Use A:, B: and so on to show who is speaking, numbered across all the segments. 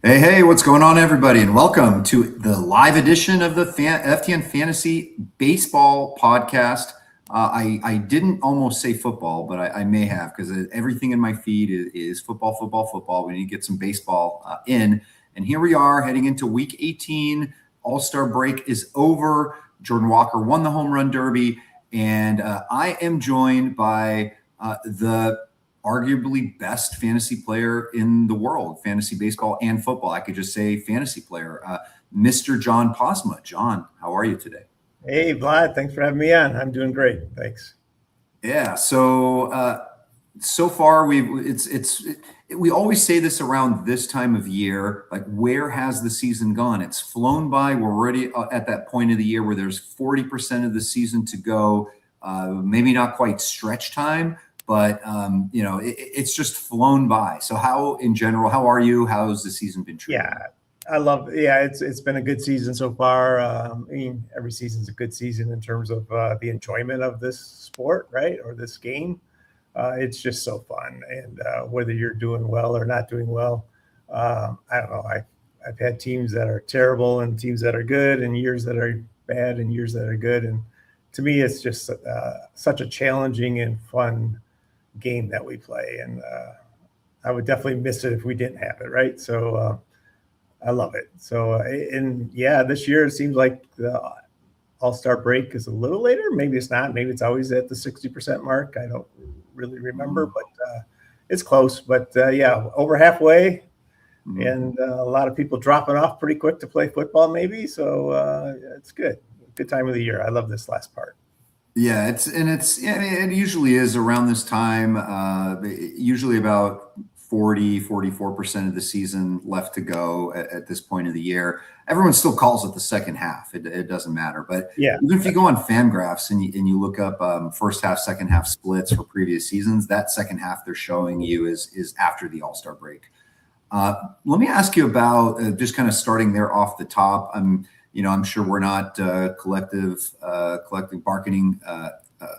A: Hey, what's going on, everybody? And welcome to the live edition of the FTN Fantasy Baseball Podcast. I didn't almost say football, but I may have because everything in my feed is football, football, football. We need to get some baseball in. And here we are heading into week 18. All-Star break is over. Jordan Walker won the home run derby. And I am joined by the arguably best fantasy player in the world, fantasy baseball and football. I could just say fantasy player, Mr. John Pausma. John, how are you today?
B: Hey, Vlad, thanks for having me on. I'm doing great. Thanks.
A: Yeah. So far we always say this around this time of year, like where has the season gone? It's flown by. We're already at that point of the year where there's 40% of the season to go. Maybe not quite stretch time, but it's just flown by. So how are you? How's the season been treating you?
B: It's been a good season so far. Every season's a good season in terms of the enjoyment of this sport, right? Or this game. It's just so fun. And whether you're doing well or not doing well, I don't know. I've had teams that are terrible and teams that are good and years that are bad and years that are good. And to me, it's just such a challenging and fun game that we play. And I would definitely miss it if we didn't have it, right? So I love it. So, this year it seems like the All-Star break is a little later. Maybe it's not. Maybe it's always at the 60% mark. I don't really remember, but it's close. But over halfway, and a lot of people dropping off pretty quick to play football, maybe. So it's good. Good time of the year. I love this last part.
A: Yeah, it usually is around this time, usually about 44% of the season left to go at this point of the year. Everyone still calls it the second half. It doesn't matter. But
B: yeah,
A: even if you go on Fangraphs and you look up first half, second half splits for previous seasons, that second half they're showing you is after the All-Star break. Let me ask you about just kind of starting there off the top. I'm sure we're not collective bargaining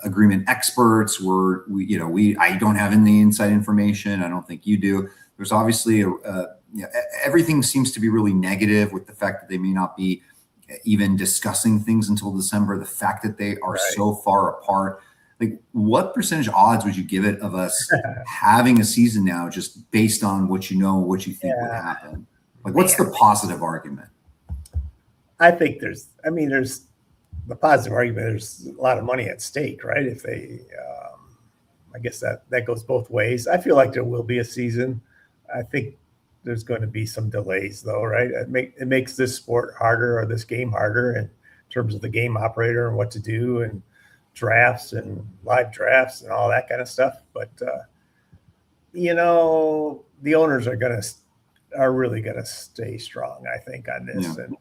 A: agreement experts. I don't have any inside information. I don't think you do. There's obviously everything seems to be really negative with the fact that they may not be even discussing things until December. The fact that they are so far apart. Like, what percentage odds would you give it of us having a season now, just based on what you know, what you think would happen? Like, what's the positive argument?
B: I think there's the positive argument. There's a lot of money at stake, right? If they, I guess that goes both ways. I feel like there will be a season. I think there's going to be some delays, though, right? It makes this sport harder, or this game harder, in terms of the game operator and what to do, and drafts and live drafts and all that kind of stuff. But the owners are really gonna stay strong, I think, on this, and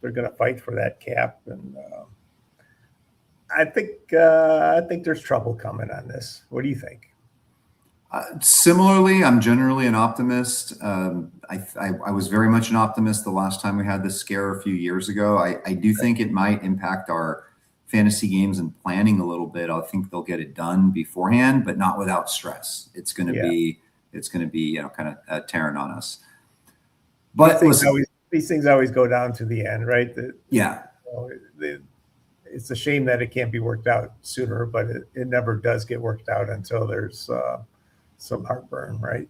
B: they're going to fight for that cap. And I think there's trouble coming on this. What do you think?
A: Similarly, I'm generally an optimist. I was very much an optimist the last time we had this scare a few years ago. I do think it might impact our fantasy games and planning a little bit. I think they'll get it done beforehand, but not without stress. It's going to be kind of tearing on us. But
B: these things always go down to the end, right? It's a shame that it can't be worked out sooner, but it never does get worked out until there's some heartburn, right?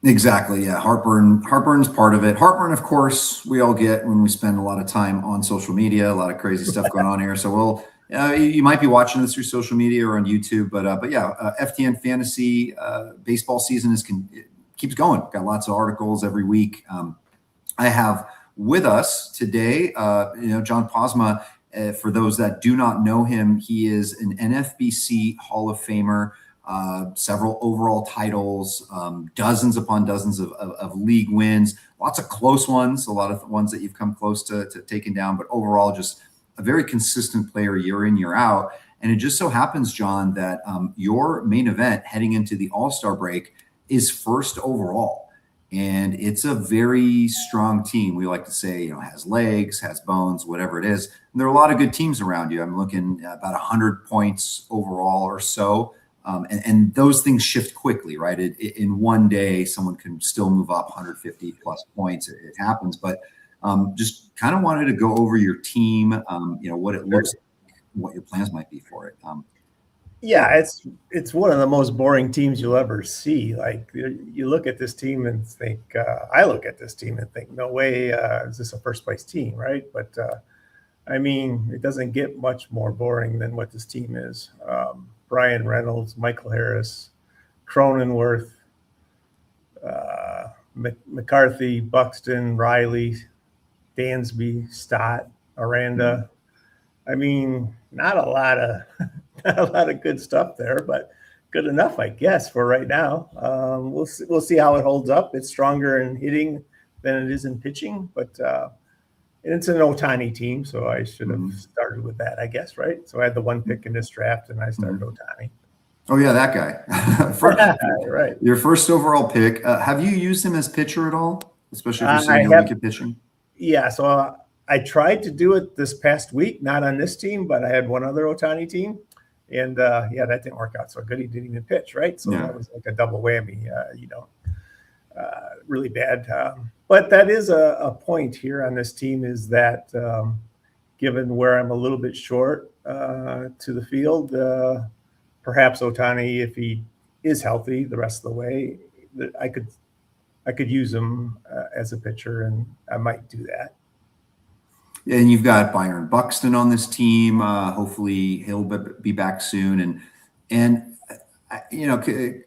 A: Exactly. Yeah. Heartburn's part of it. Heartburn, of course, we all get when we spend a lot of time on social media, a lot of crazy stuff going on here. So you might be watching this through social media or on YouTube, but FTN Fantasy baseball season keeps going. Got lots of articles every week. I have with us today, John Pausma. For those that do not know him, he is an NFBC Hall of Famer, several overall titles, dozens upon dozens of league wins, lots of close ones, a lot of ones that you've come close to taking down, but overall just a very consistent player year in, year out. And it just so happens, John, that your main event heading into the All-Star break is first overall. And it's a very strong team. We like to say, has legs, has bones, whatever it is. And there are a lot of good teams around you. I'm looking at about 100 points overall or so. And those things shift quickly, right? In one day, someone can still move up 150 plus points. It happens, but just kind of wanted to go over your team, what it looks like, what your plans might be for it.
B: Yeah, it's one of the most boring teams you'll ever see. Like you look at this team and think, I look at this team and think, no way is this a first place team, right? But I mean, it doesn't get much more boring than what this team is. Brian Reynolds, Michael Harris, Cronenworth, McCarthy, Buxton, Riley, Dansby, Stott, Aranda. I mean, not a lot of good stuff there, but good enough, I guess, for right now. We'll see how it holds up. It's stronger in hitting than it is in pitching, but it's an Ohtani team, so I should have started with that, I guess, right? So I had the one pick in this draft, and I started Ohtani.
A: Oh yeah, that guy.
B: Right.
A: Your first overall pick. Have you used him as pitcher at all, especially if you're sitting a week of pitching?
B: Yeah, so I tried to do it this past week, not on this team, but I had one other Ohtani team, and that didn't work out so good. He didn't even pitch, right? So that was like a double whammy. Really bad. But that is a point here on this team is that given where I'm a little bit short to the field, perhaps Ohtani, if he is healthy the rest of the way, I could use him as a pitcher, and I might do that.
A: And you've got Byron Buxton on this team. Hopefully he'll be back soon. And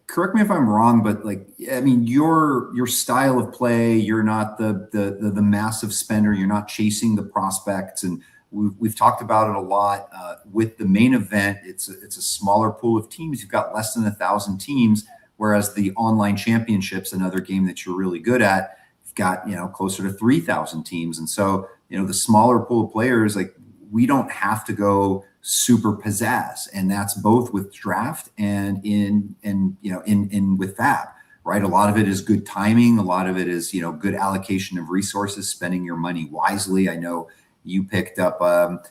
A: correct me if I'm wrong, but your style of play, you're not the massive spender. You're not chasing the prospects, and we've talked about it a lot. With the main event, it's a smaller pool of teams. You've got less than 1,000 teams, whereas the online championships, another game that you're really good at, you've got closer to 3,000 teams, and so the smaller pool of players, like we don't have to go super pizzazz, and that's both with draft and in with FAB, right? A lot of it is good timing. A lot of it is good allocation of resources, spending your money wisely. I know you picked up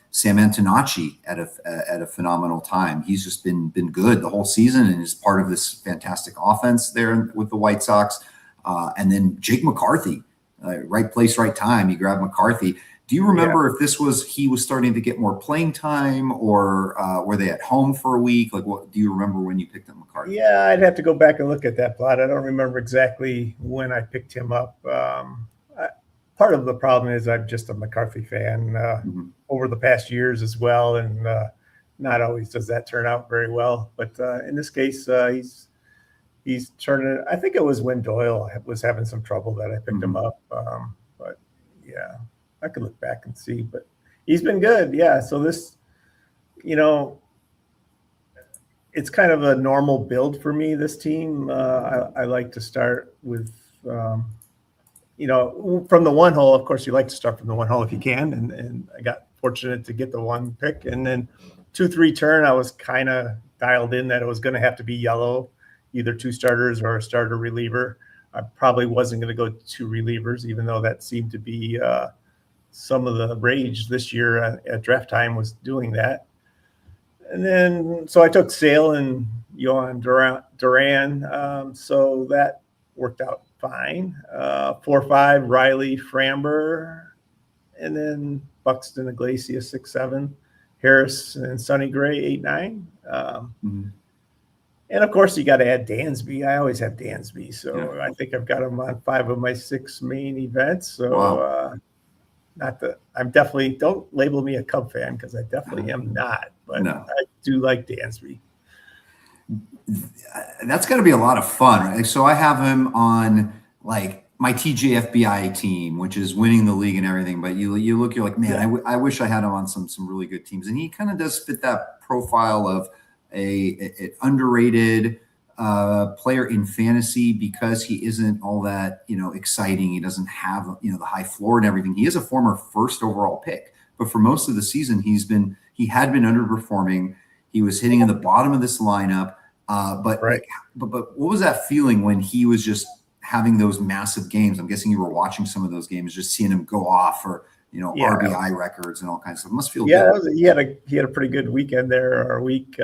A: Sam Antonacci at a phenomenal time. He's just been good the whole season and is part of this fantastic offense there with the White Sox. And then Jake McCarthy, right place, right time. You grab McCarthy. Do you remember if he was starting to get more playing time, or were they at home for a week? Like, what do you remember when you picked up McCarthy?
B: Yeah, I'd have to go back and look at that plot. I don't remember exactly when I picked him up. Part of the problem is I'm just a McCarthy fan over the past years as well, and not always does that turn out very well. But in this case, he's turning. I think it was when Doyle was having some trouble that I picked him up. But yeah. I could look back and see, but he's been good. Yeah. So this, it's kind of a normal build for me, this team. I like to start with, from the one hole. Of course, you like to start from the one hole if you can. And I got fortunate to get the one pick. And then 2-3 turn, I was kind of dialed in that it was going to have to be yellow, either 2 starters or a starter reliever. I probably wasn't going to go 2 relievers, even though that seemed to be some of the rage this year at draft time was doing that. And then, so I took Sale and Yohan Duran. So that worked out fine. 4-5, Riley, Framber, and then Buxton, Iglesias, 6-7, Harris and Sonny Gray, 8-9. And of course, you got to add Dansby. I always have Dansby. So I think I've got him on 5 of my 6 main events. So, I'm definitely, don't label me a Cub fan because I definitely am not, but I do like Dansby.
A: That's going to be a lot of fun, right? So I have him on like my TJFBI team, which is winning the league and everything. But you're like, man, I wish I had him on some really good teams. And he kind of does fit that profile of an underrated player in fantasy because he isn't all that, exciting. He doesn't have, the high floor and everything. He is a former first overall pick, but for most of the season, he had been underperforming. He was hitting in the bottom of this lineup. But what was that feeling when he was just having those massive games? I'm guessing you were watching some of those games, just seeing him go off for, RBI records and all kinds of stuff. It must feel good.
B: He had a pretty good weekend there, or week.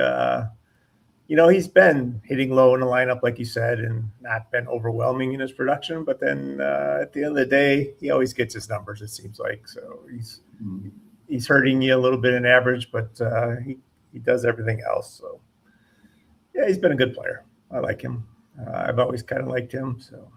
B: he's been hitting low in the lineup, like you said, and not been overwhelming in his production. But then at the end of the day, he always gets his numbers, it seems like. So he's hurting you a little bit in average, but he does everything else. So, yeah, he's been a good player. I like him. I've always kind of liked him. So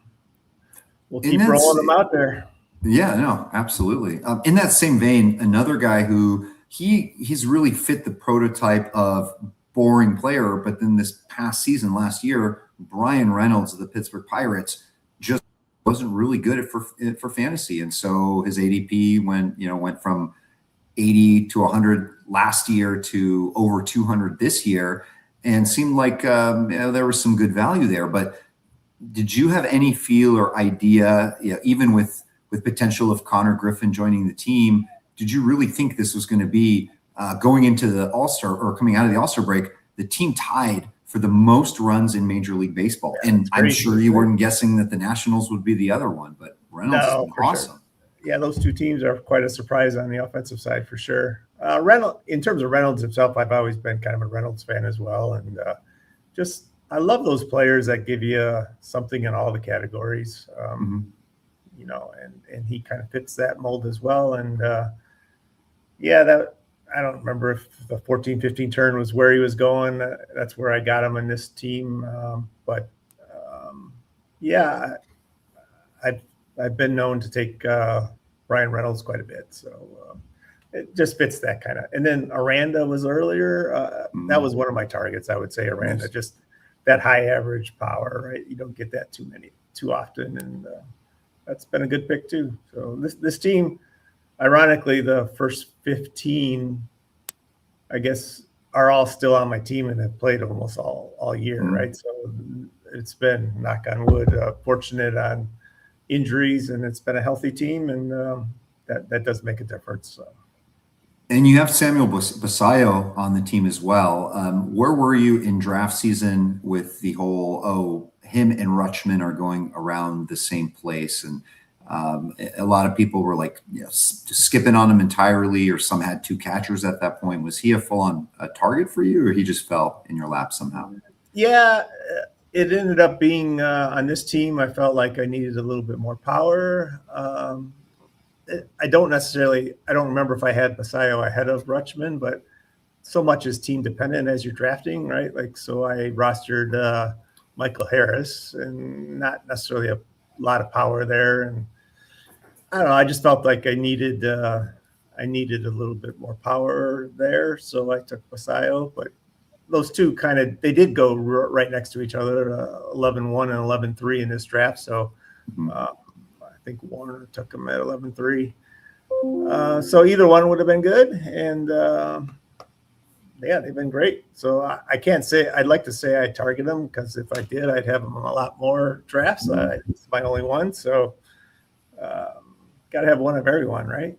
B: we'll keep rolling him out there.
A: Yeah, no, absolutely. In that same vein, another guy who he's really fit the prototype of boring player, but then this past season, last year, Brian Reynolds of the Pittsburgh Pirates just wasn't really good for fantasy, and so his ADP went from 80 to 100 last year to over 200 this year, and seemed like there was some good value there. But did you have any feel or idea, even with potential of Connor Griffin joining the team, did you really think this was going to be going into the All-Star or coming out of the All-Star break, the team tied for the most runs in Major League Baseball? Yeah, and I'm sure you weren't guessing that the Nationals would be the other one, but Reynolds has been awesome.
B: Sure. Yeah, those two teams are quite a surprise on the offensive side for sure. Reynolds, in terms of Reynolds himself, I've always been kind of a Reynolds fan as well. And I love those players that give you something in all the categories. And he kind of fits that mold as well. And I don't remember if the 14-15 turn was where he was going. That's where I got him in this team. I've been known to take Brian Reynolds quite a bit. So it just fits that kind of. And then Aranda was earlier. That was one of my targets, I would say. Aranda, just that high average power, right? You don't get that too often. And that's been a good pick too. So this team, ironically, the first 15, I guess, are all still on my team and have played almost all year, right? So it's been, knock on wood, fortunate on injuries, and it's been a healthy team, and that does make a difference. So.
A: And you have Samuel Basayo on the team as well. Where were you in draft season with the whole, him and Rutschman are going around the same place? And a lot of people were like, just skipping on him entirely, or some had two catchers at that point. Was he a full-on target for you, or he just fell in your lap somehow?
B: Yeah, it ended up being on this team, I felt like I needed a little bit more power. I don't remember if I had Basayo ahead of Rutschman, but so much is team dependent as you're drafting, right? Like, so I rostered Michael Harris, and not necessarily a lot of power there. And I don't know, I just felt like I needed a little bit more power there. So I took Basayo, but those two they did go right next to each other, 11-1 and 11-3 in this draft. So I think Warner took him at 11-3. So either one would have been good. And they've been great. So I can't say, I'd like to say I target them, because if I did, I'd have them on a lot more drafts. It's my only one. So got to have one of everyone, right?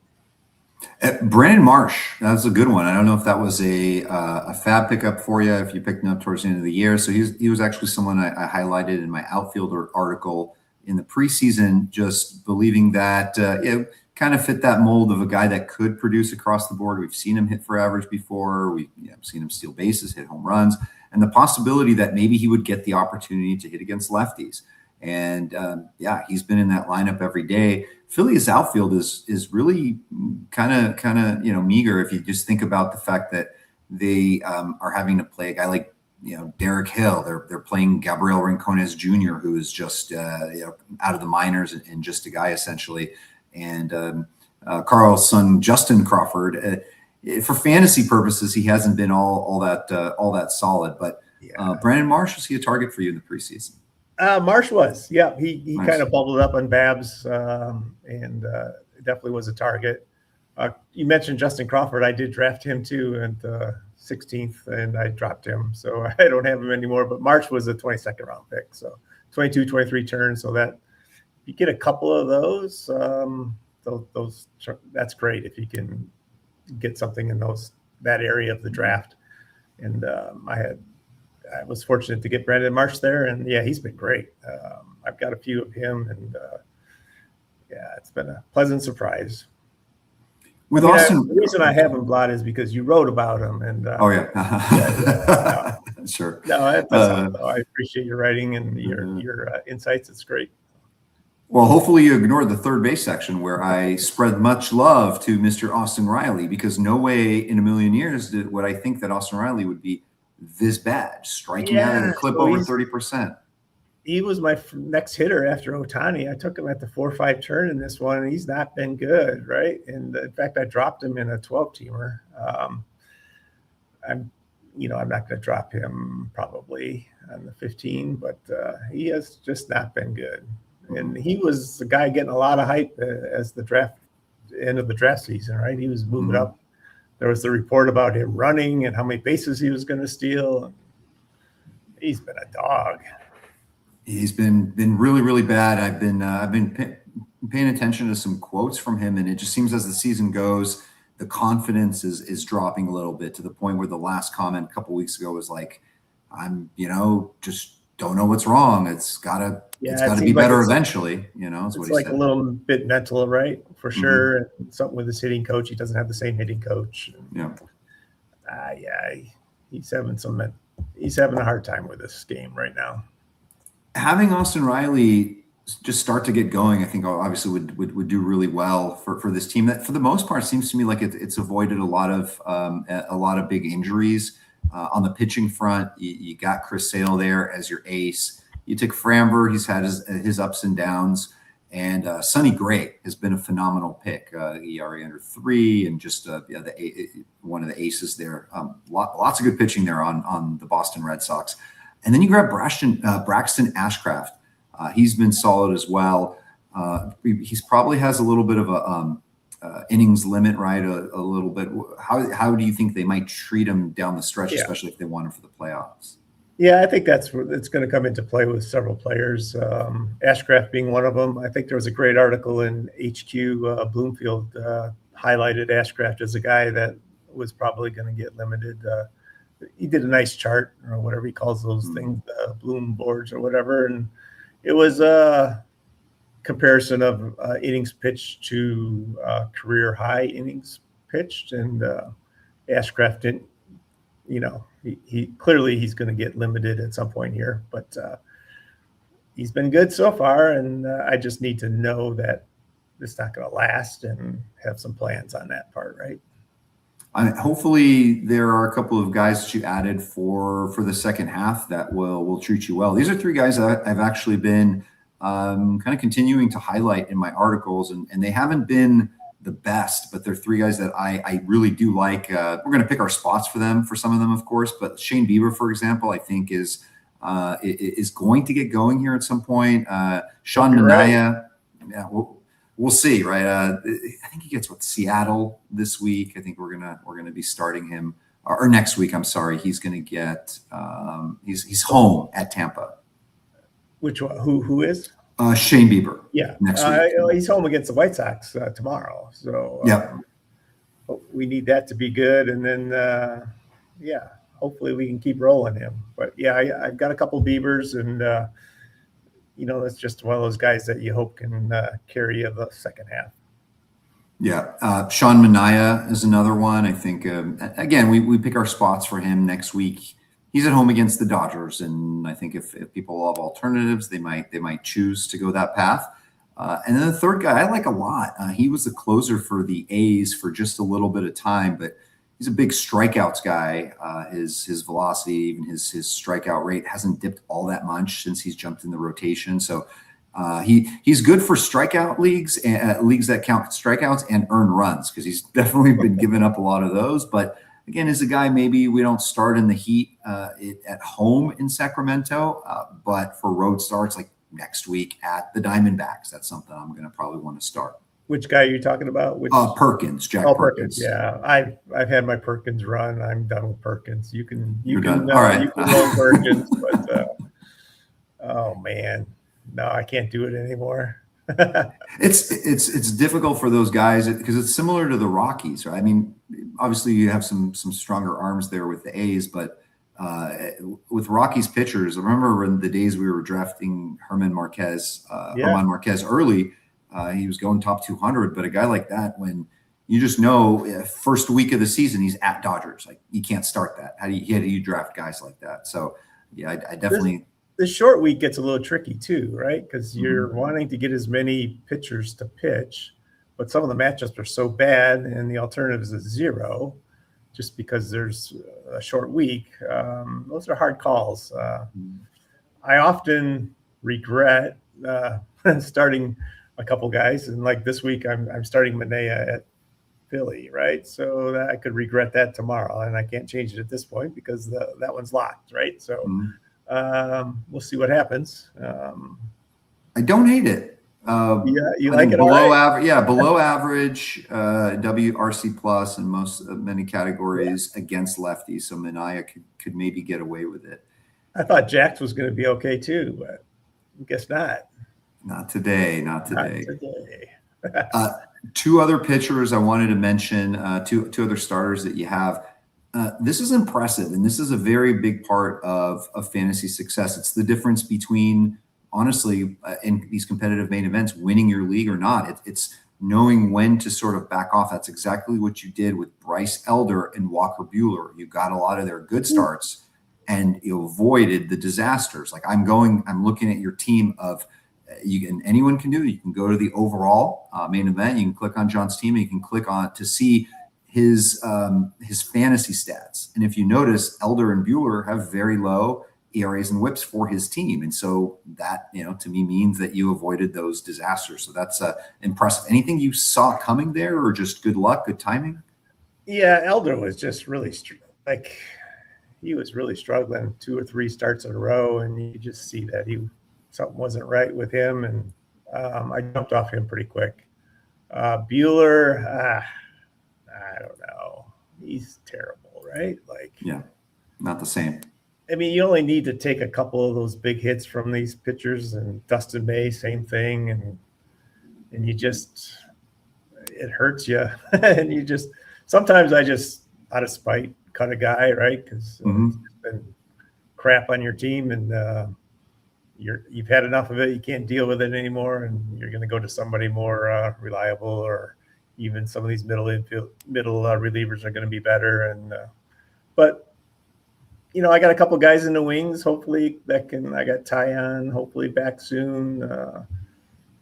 A: Brandon Marsh, that's a good one. I don't know if that was a fab pickup for you, if you picked him up towards the end of the year. So he was actually someone I highlighted in my outfielder article in the preseason, just believing that it kind of fit that mold of a guy that could produce across the board. We've seen him hit for average before. We've seen him steal bases, hit home runs, and the possibility that maybe he would get the opportunity to hit against lefties. And he's been in that lineup every day. Philly's outfield is really kind of meager if you just think about the fact that they are having to play a guy like Derek Hill. They're playing Gabriel Rincones Jr., who is just out of the minors and just a guy essentially, and Carl's son Justin Crawford. For fantasy purposes, he hasn't been all that solid. But Brandon Marsh, was he a target for you in the preseason?
B: Marsh was, he
A: nice.
B: Kind of bubbled up on Babs, and definitely was a target. You mentioned Justin Crawford. I did draft him too at the 16th, and I dropped him, so I don't have him anymore. But Marsh was a 22nd round pick, so 22, 23 turns. So that if you get a couple of those that's great if you can get something in that area of the draft. And I was fortunate to get Brandon Marsh there, and he's been great. I've got a few of him, and it's been a pleasant surprise.
A: With Austin,
B: the reason I have him, Vlad, is because you wrote about him, and
A: Sure.
B: No, that's helpful. I appreciate your writing and your insights. It's great.
A: Well, hopefully you ignored the third base section where I spread much love to Mr. Austin Riley, because no way in a million years would I think that Austin Riley would be this bad, striking out at a clip over 30%.
B: He was my next hitter after Ohtani. I took him at the 4-5 turn in this one, and he's not been good, right? And in fact, I dropped him in a 12-teamer. I'm not going to drop him probably on the 15, but he has just not been good. And he was the guy getting a lot of hype as the end of the draft season, right? He was moving up. There was the report about him running and how many bases he was going to steal. He's been a dog.
A: He's been really, really bad. I've been paying attention to some quotes from him, and it just seems as the season goes, the confidence is dropping a little bit, to the point where the last comment a couple weeks ago was like, I'm, just don't know what's wrong. It's gotta be better eventually. Is what he
B: like
A: said.
B: A little bit mental, right? For sure. And something with his hitting coach. He doesn't have the same hitting coach.
A: Yeah.
B: He's having a hard time with this game right now.
A: Having Austin Riley just start to get going, I think obviously would do really well for this team that for the most part seems to me like it's avoided a lot of big injuries. On the pitching front, you got Chris Sale there as your ace. You took Framber; he's had his ups and downs, and Sonny Gray has been a phenomenal pick. ERA under 3, and just one of the aces there. Lots of good pitching there on the Boston Red Sox, and then you grab Braxton Ashcraft. He's been solid as well. He's probably has a little bit of a innings limit, right? A little bit. How do you think they might treat him down the stretch, especially if they want him for the playoffs?
B: Yeah, I think that's where it's going to come into play with several players. Ashcraft being one of them. I think there was a great article in HQ Bloomfield highlighted Ashcraft as a guy that was probably going to get limited. He did a nice chart or whatever he calls those things, Bloom boards or whatever, and it was a comparison of innings pitched to career high innings pitched, and Ashcraft didn't. He clearly he's going to get limited at some point here, but he's been good so far, and I just need to know that it's not going to last and have some plans on that part, right?
A: Hopefully there are a couple of guys that you added for the second half that will treat you well. These are 3 guys that I've actually been kind of continuing to highlight in my articles, and they haven't been the best, but they're 3 guys that I really do like. We're going to pick our spots for some of them, of course, but Shane Bieber, for example, I think is going to get going here at some point. Sean Manaea, we'll see, right? I think he gets Seattle this week. I think we're gonna be starting him, or next week. I'm sorry, he's gonna get he's home at Tampa.
B: Which one? Who is?
A: Shane Bieber.
B: Yeah,
A: next week.
B: He's home against the White Sox tomorrow. So we need that to be good, and then hopefully we can keep rolling him. But I've got a couple Biebers, and that's just one of those guys that you hope can carry the second half.
A: Yeah, Sean Manaea is another one. I think again we pick our spots for him next week. He's at home against the Dodgers, and I think if people love alternatives, they might choose to go that path. And then the third guy I like a lot. He was the closer for the A's for just a little bit of time, but he's a big strikeouts guy. His velocity, even his strikeout rate hasn't dipped all that much since he's jumped in the rotation. So he's good for strikeout leagues, leagues that count strikeouts and earn runs, because he's definitely been giving up a lot of those. But again, is a guy maybe we don't start in the heat at home in Sacramento, but for road starts like next week at the Diamondbacks, that's something I'm going to probably want to start.
B: Which guy are you talking about?
A: Perkins, Jack Perkins.
B: Yeah, I've had my Perkins run. I'm done with Perkins. You can
A: All right.
B: You can roll Perkins, but oh man, no, I can't do it anymore.
A: It's difficult for those guys because it's similar to the Rockies, right? I mean, obviously you have some stronger arms there with the A's, but with Rockies pitchers, I remember in the days we were drafting German Marquez early. He was going top 200, but a guy like that, when You just know first week of the season he's at Dodgers. Like you can't start that. How do you draft guys like that? So yeah, I definitely.
B: This short week gets a little tricky too, right? Because you're wanting to get as many pitchers to pitch, but some of the matchups are so bad, and the alternative is a 0, just because there's a short week. Those are hard calls. I often regret starting a couple guys, and like this week, I'm starting Manea at Philly, right? So that I could regret that tomorrow, and I can't change it at this point because that one's locked, right? So we'll see what happens.
A: I don't hate it.
B: Yeah, you like it?
A: Below average, yeah, below average, WRC plus in many categories against lefties. So Manea could maybe get away with it.
B: I thought Jax was going to be okay too, but I guess not.
A: Not today. Not today.
B: Not today.
A: Two other pitchers I wanted to mention, two other starters that you have. This is impressive, and this is a very big part of fantasy success. It's the difference between, honestly, in these competitive main events, winning your league or not. It's knowing when to sort of back off. That's exactly what you did with Bryce Elder and Walker Buehler. You got a lot of their good starts, and you avoided the disasters. Like I'm looking at your team of. Anyone can do it. You can go to the overall main event. You can click on John's team, and you can click on to see his fantasy stats. And if you notice, Elder and Buehler have very low ERAs and WHIPs for his team, and so that to me means that you avoided those disasters. So that's impressive. Anything you saw coming there, or just good luck, good timing?
B: Yeah, Elder was just really he was really struggling 2 or 3 starts in a row, and you just see that something wasn't right with him, and I jumped off him pretty quick. Buehler, I don't know. He's terrible, right?
A: Yeah, not the same.
B: I mean, you only need to take a couple of those big hits from these pitchers, and Dustin May, same thing, and it hurts you, and you just sometimes I just out of spite cut a guy, right? Because it's been crap on your team, and you've had enough of it. You can't deal with it anymore, and you're going to go to somebody more reliable, or even some of these middle relievers are going to be better. And but I got a couple guys in the wings. Hopefully I got Tyon, hopefully back soon.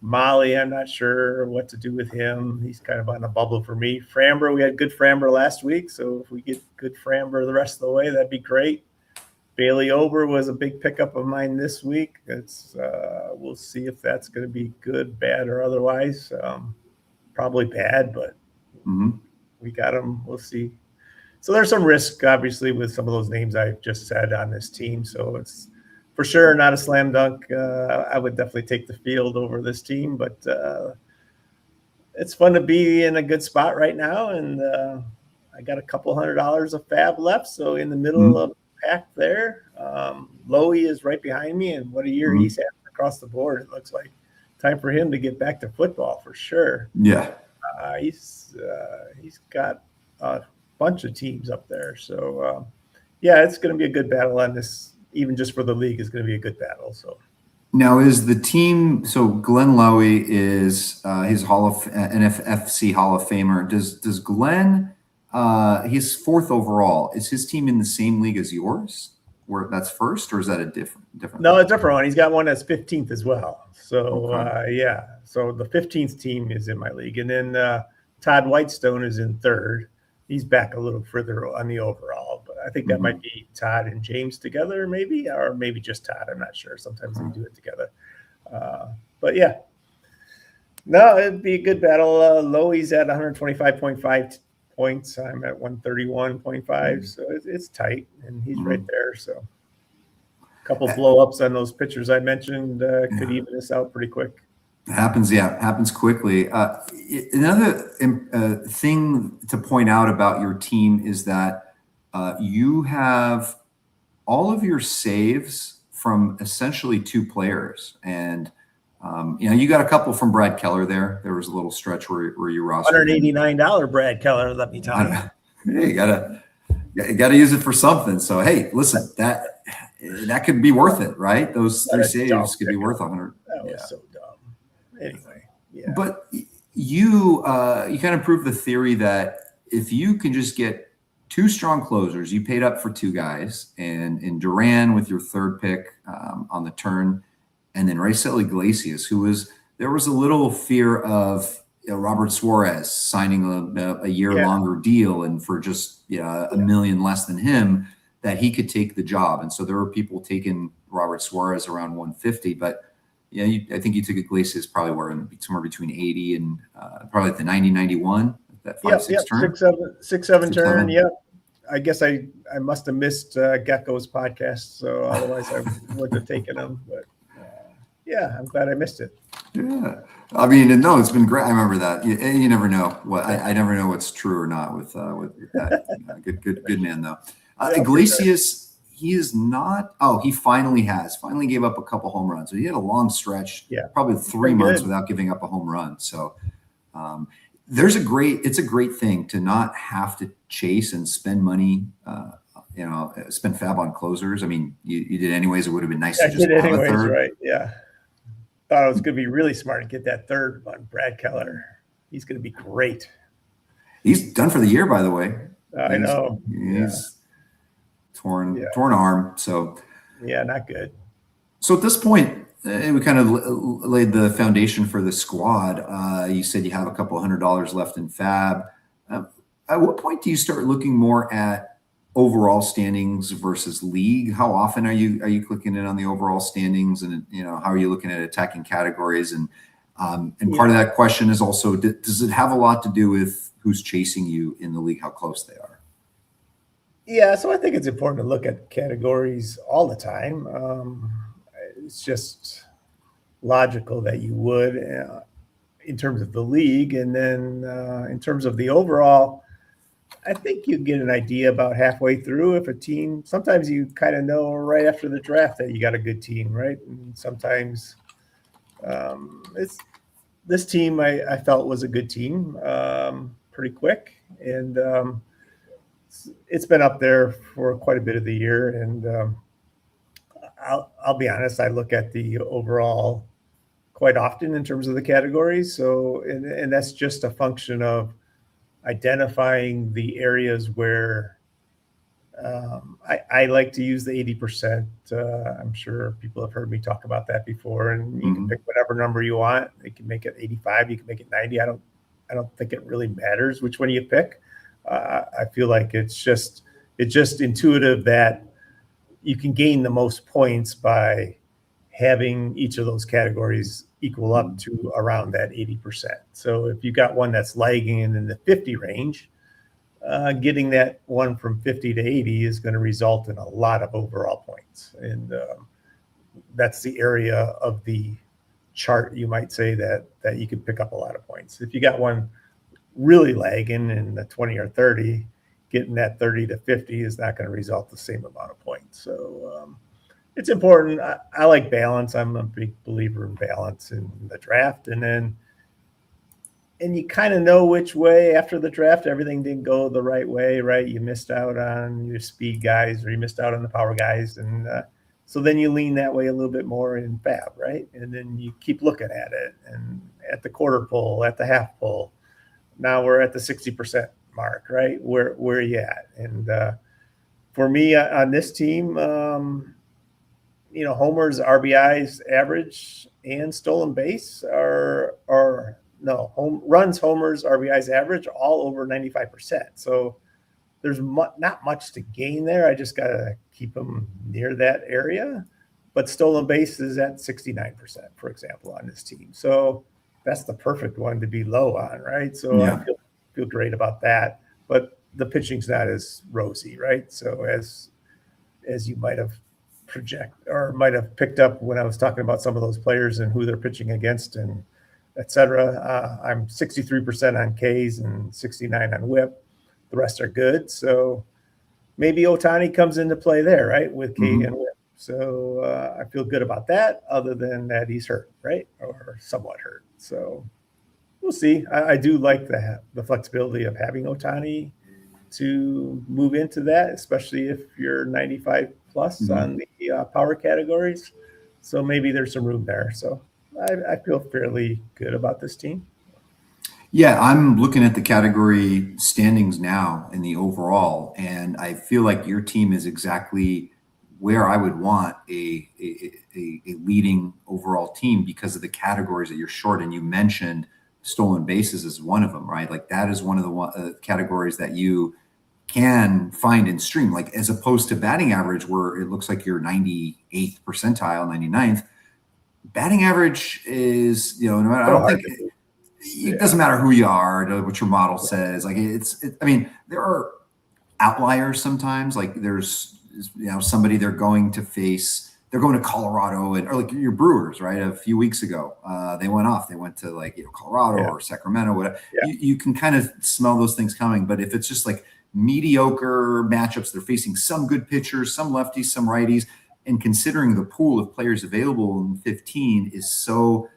B: Molly, I'm not sure what to do with him. He's kind of on a bubble for me. Framber, we had good Framber last week, so if we get good Framber the rest of the way, that'd be great. Bailey Ober was a big pickup of mine this week. We'll see if that's going to be good, bad, or otherwise. Probably bad, but we got him. We'll see. So there's some risk, obviously, with some of those names I just said on this team. So it's for sure not a slam dunk. I would definitely take the field over this team, but it's fun to be in a good spot right now. And I got a couple $100 of fab left, so in the middle of pack there. Lowy is right behind me, and what a year he's had across the board. It looks like time for him to get back to football for sure.
A: Yeah,
B: he's got a bunch of teams up there, so it's going to be a good battle on this. Even just for the league, is going to be a good battle. So
A: now is the team. So Glenn Lowy is his NFBC Hall of Famer. Does Glenn? He's 4th overall. Is his team in the same league as yours, where that's first, or is that a different?
B: No, a different one. He's got one that's 15th as well. So so the 15th team is in my league, and then Todd Whitestone is in 3rd. He's back a little further on the overall, but I think that might be Todd and James together, maybe, or maybe just Todd. I'm not sure. Sometimes they do it together. But yeah, no, it'd be a good battle. Lowy's at 125.5 points. I'm at 131.5, so it's tight, and he's right there. So a couple blow-ups on those pitchers I mentioned could even this out pretty quick.
A: It happens quickly. Another thing to point out about your team is that you have all of your saves from essentially 2 players, and you got a couple from Brad Keller there. There was a little stretch where you rostered
B: $189 Brad Keller. Let me tell you.
A: Hey, you gotta use it for something. So hey, listen, that could be worth it, right? Those 3 saves could be worth 100.
B: That was so dumb. Anyway, yeah.
A: But you kind of proved the theory that if you can just get two strong closers, you paid up for two guys, and in Duran with your third pick on the turn, and then Raisel Iglesias, there was a little fear of Robert Suarez signing a year longer deal, and for just $1 million less than him, that he could take the job. And so there were people taking Robert Suarez around 150, but I think you took Iglesias probably somewhere between 80 and probably at the 90, 91, that 5-6 turn.
B: 6-7 turn. Yeah. I guess I must have missed Gecko's podcast, so otherwise I would have taken him. But I'm glad I missed it.
A: Yeah, I mean, no, it's been great. I remember that. You never know what I never know what's true or not with that. Good man though. Iglesias. He is not. Oh, he finally gave up a couple home runs. So he had a long stretch, probably 3 months without giving up a home run. So it's a great thing to not have to chase and spend money, spend fab on closers. I mean, you did anyways. It would have been nice to just have a third.
B: Right? Yeah. Thought it was going to be really smart to get that third one, Brad Keller. He's going to be great.
A: He's done for the year, by the way.
B: I know.
A: He's torn arm. So
B: not good.
A: So at this point, we kind of laid the foundation for the squad. You said you have a couple $100 left in fab. At what point do you start looking more at overall standings versus league? How often are you clicking in on the overall standings, and how are you looking at attacking categories? And part of that question is also, does it have a lot to do with who's chasing you in the league, how close they are?
B: Yeah, so I think it's important to look at categories all the time. It's just logical that you would in terms of the league. And then in terms of the overall, I think you get an idea about halfway through if a team, sometimes you kind of know right after the draft that you got a good team, right? And sometimes this team I felt was a good team pretty quick. And it's been up there for quite a bit of the year. And I'll be honest, I look at the overall quite often in terms of the categories. So, and that's just a function of identifying the areas where I like to use the 80%. I'm sure people have heard me talk about that before, and you can pick whatever number you want. You can make it 85, you can make it 90. I don't think it really matters which one you pick. I feel like it's just intuitive that you can gain the most points by having each of those categories equal up to around that 80%. So if you got one that's lagging in the 50 range, getting that one from 50 to 80 is going to result in a lot of overall points. And that's the area of the chart, you might say, that you can pick up a lot of points. If you got one really lagging in the 20 or 30, getting that 30 to 50 is not going to result the same amount of points. So it's important. I like balance. I'm a big believer in balance in the draft. And you kind of know which way after the draft, everything didn't go the right way, right? You missed out on your speed guys, or you missed out on the power guys. And so then you lean that way a little bit more in fab, right? And then you keep looking at it, and at the quarter pull, at the half pull. Now we're at the 60% mark, right? Where are you at? And for me on this team, homers, RBIs, average, and stolen base runs, homers, RBIs, average, all over 95%. So there's not much to gain there. I just got to keep them near that area. But stolen base is at 69%, for example, on this team. So that's the perfect one to be low on, right? So I feel great about that. But the pitching's not as rosy, right? So as you might have might have picked up when I was talking about some of those players and who they're pitching against and et cetera. I'm 63% on Ks and 69 on whip. The rest are good. So maybe Ohtani comes into play there, right? With K and whip. So I feel good about that, other than that he's hurt, right? Or somewhat hurt. So we'll see. I do like the flexibility of having Ohtani to move into that, especially if you're 95 plus on the power categories. So maybe there's some room there. So I feel fairly good about this team.
A: Yeah, I'm looking at the category standings now in the overall, and I feel like your team is exactly where I would want a leading overall team because of the categories that you're short. And you mentioned stolen bases as one of them, right? Like that is one of the categories that you can find and stream, like as opposed to batting average, where it looks like you're 98th percentile, 99th. Batting average is, I don't think it doesn't matter who you are, what your model says. Like I mean, there are outliers sometimes. Like there's, somebody they're going to Colorado or like your Brewers, right? A few weeks ago, they went to like, Colorado or Sacramento, whatever.
B: Yeah.
A: You can kind of smell those things coming, but if it's just like mediocre matchups, they're facing some good pitchers, some lefties, some righties, and considering the pool of players available in 15 is so,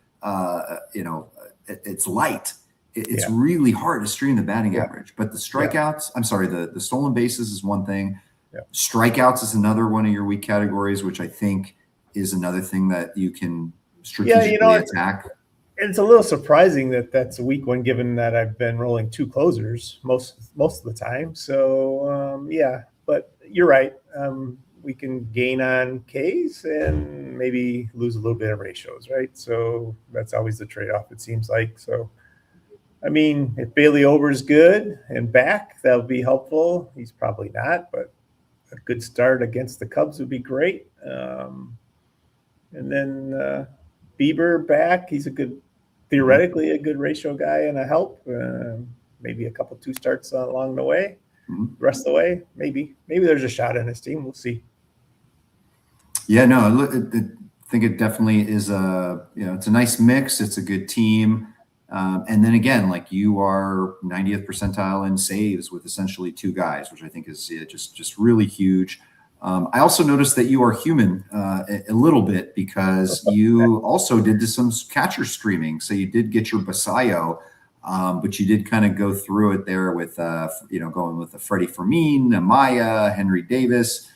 A: it's light. It's really hard to stream the batting average, but the strikeouts, I'm sorry, the stolen bases is one thing. Yeah. Strikeouts is another one of your weak categories, which I think is another thing that you can strategically attack.
B: It's a little surprising that that's a weak one, given that I've been rolling 2 closers most of the time. So but you're right. We can gain on Ks and maybe lose a little bit of ratios, right? So that's always the trade-off, it seems like. So, I mean, if Bailey Ober's good and back, that'll be helpful. He's probably not, but a good start against the Cubs would be great. And then Bieber back. He's theoretically a good ratio guy and a help. Maybe a couple 2 starts along the way. The rest of the way, maybe there's a shot in his team. We'll see.
A: Yeah, no, I think it definitely is it's a nice mix. It's a good team. And then again, like you are 90th percentile in saves with essentially 2 guys, which I think is just really huge. I also noticed that you are human a little bit because you also did some catcher streaming. So you did get your Basayo, but you did kind of go through it there with, going with the Freddie Fermin, Amaya, Henry Davis,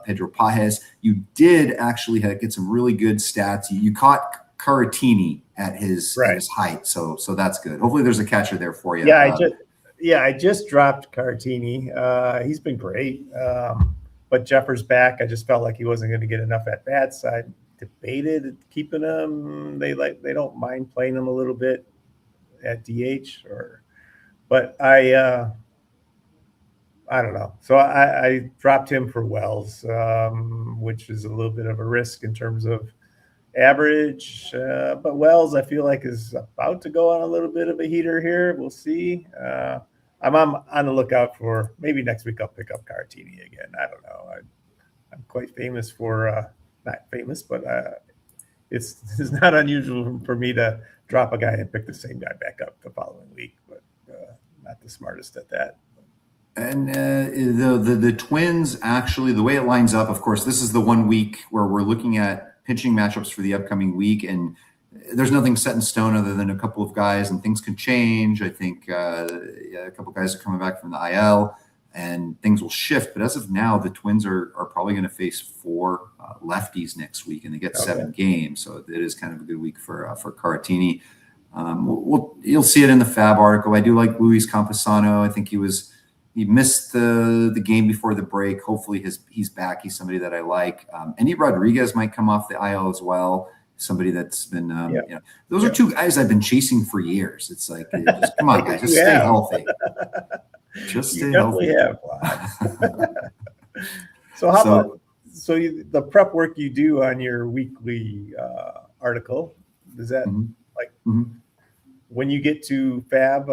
A: Pedro Pajes. You did actually get some really good stats. You caught Caratini at his height, so that's good. Hopefully, there's a catcher there for you.
B: Yeah, I just dropped Caratini. He's been great, but Jeffers back. I just felt like he wasn't going to get enough at bats. I debated keeping him. They don't mind playing him a little bit at DH, but I don't know. So I dropped him for Wells, which is a little bit of a risk in terms of average. But Wells, I feel like, is about to go on a little bit of a heater here. We'll see. I'm on the lookout for maybe next week. I'll pick up Caratini again. I don't know. I'm quite famous for not famous, but it's not unusual for me to drop a guy and pick the same guy back up the following week. But not the smartest at that.
A: And the Twins, actually, the way it lines up, of course, this is the 1 week where we're looking at pitching matchups for the upcoming week, and there's nothing set in stone other than a couple of guys, and things can change. I think a couple of guys are coming back from the IL, and things will shift. But as of now, the Twins are probably going to face 4 lefties next week, and they get 7 games. So it is kind of a good week for Caratini. You'll see it in the Fab article. I do like Luis Campusano. I think he missed the game before the break. Hopefully he's back. He's somebody that I like. Andy Rodriguez might come off the IL as well. Somebody that's been, those are 2 guys I've been chasing for years. It's like, just, come on, guys, just stay healthy. Just stay healthy. So about the prep work you do on your weekly article? Does that when you get to Fab,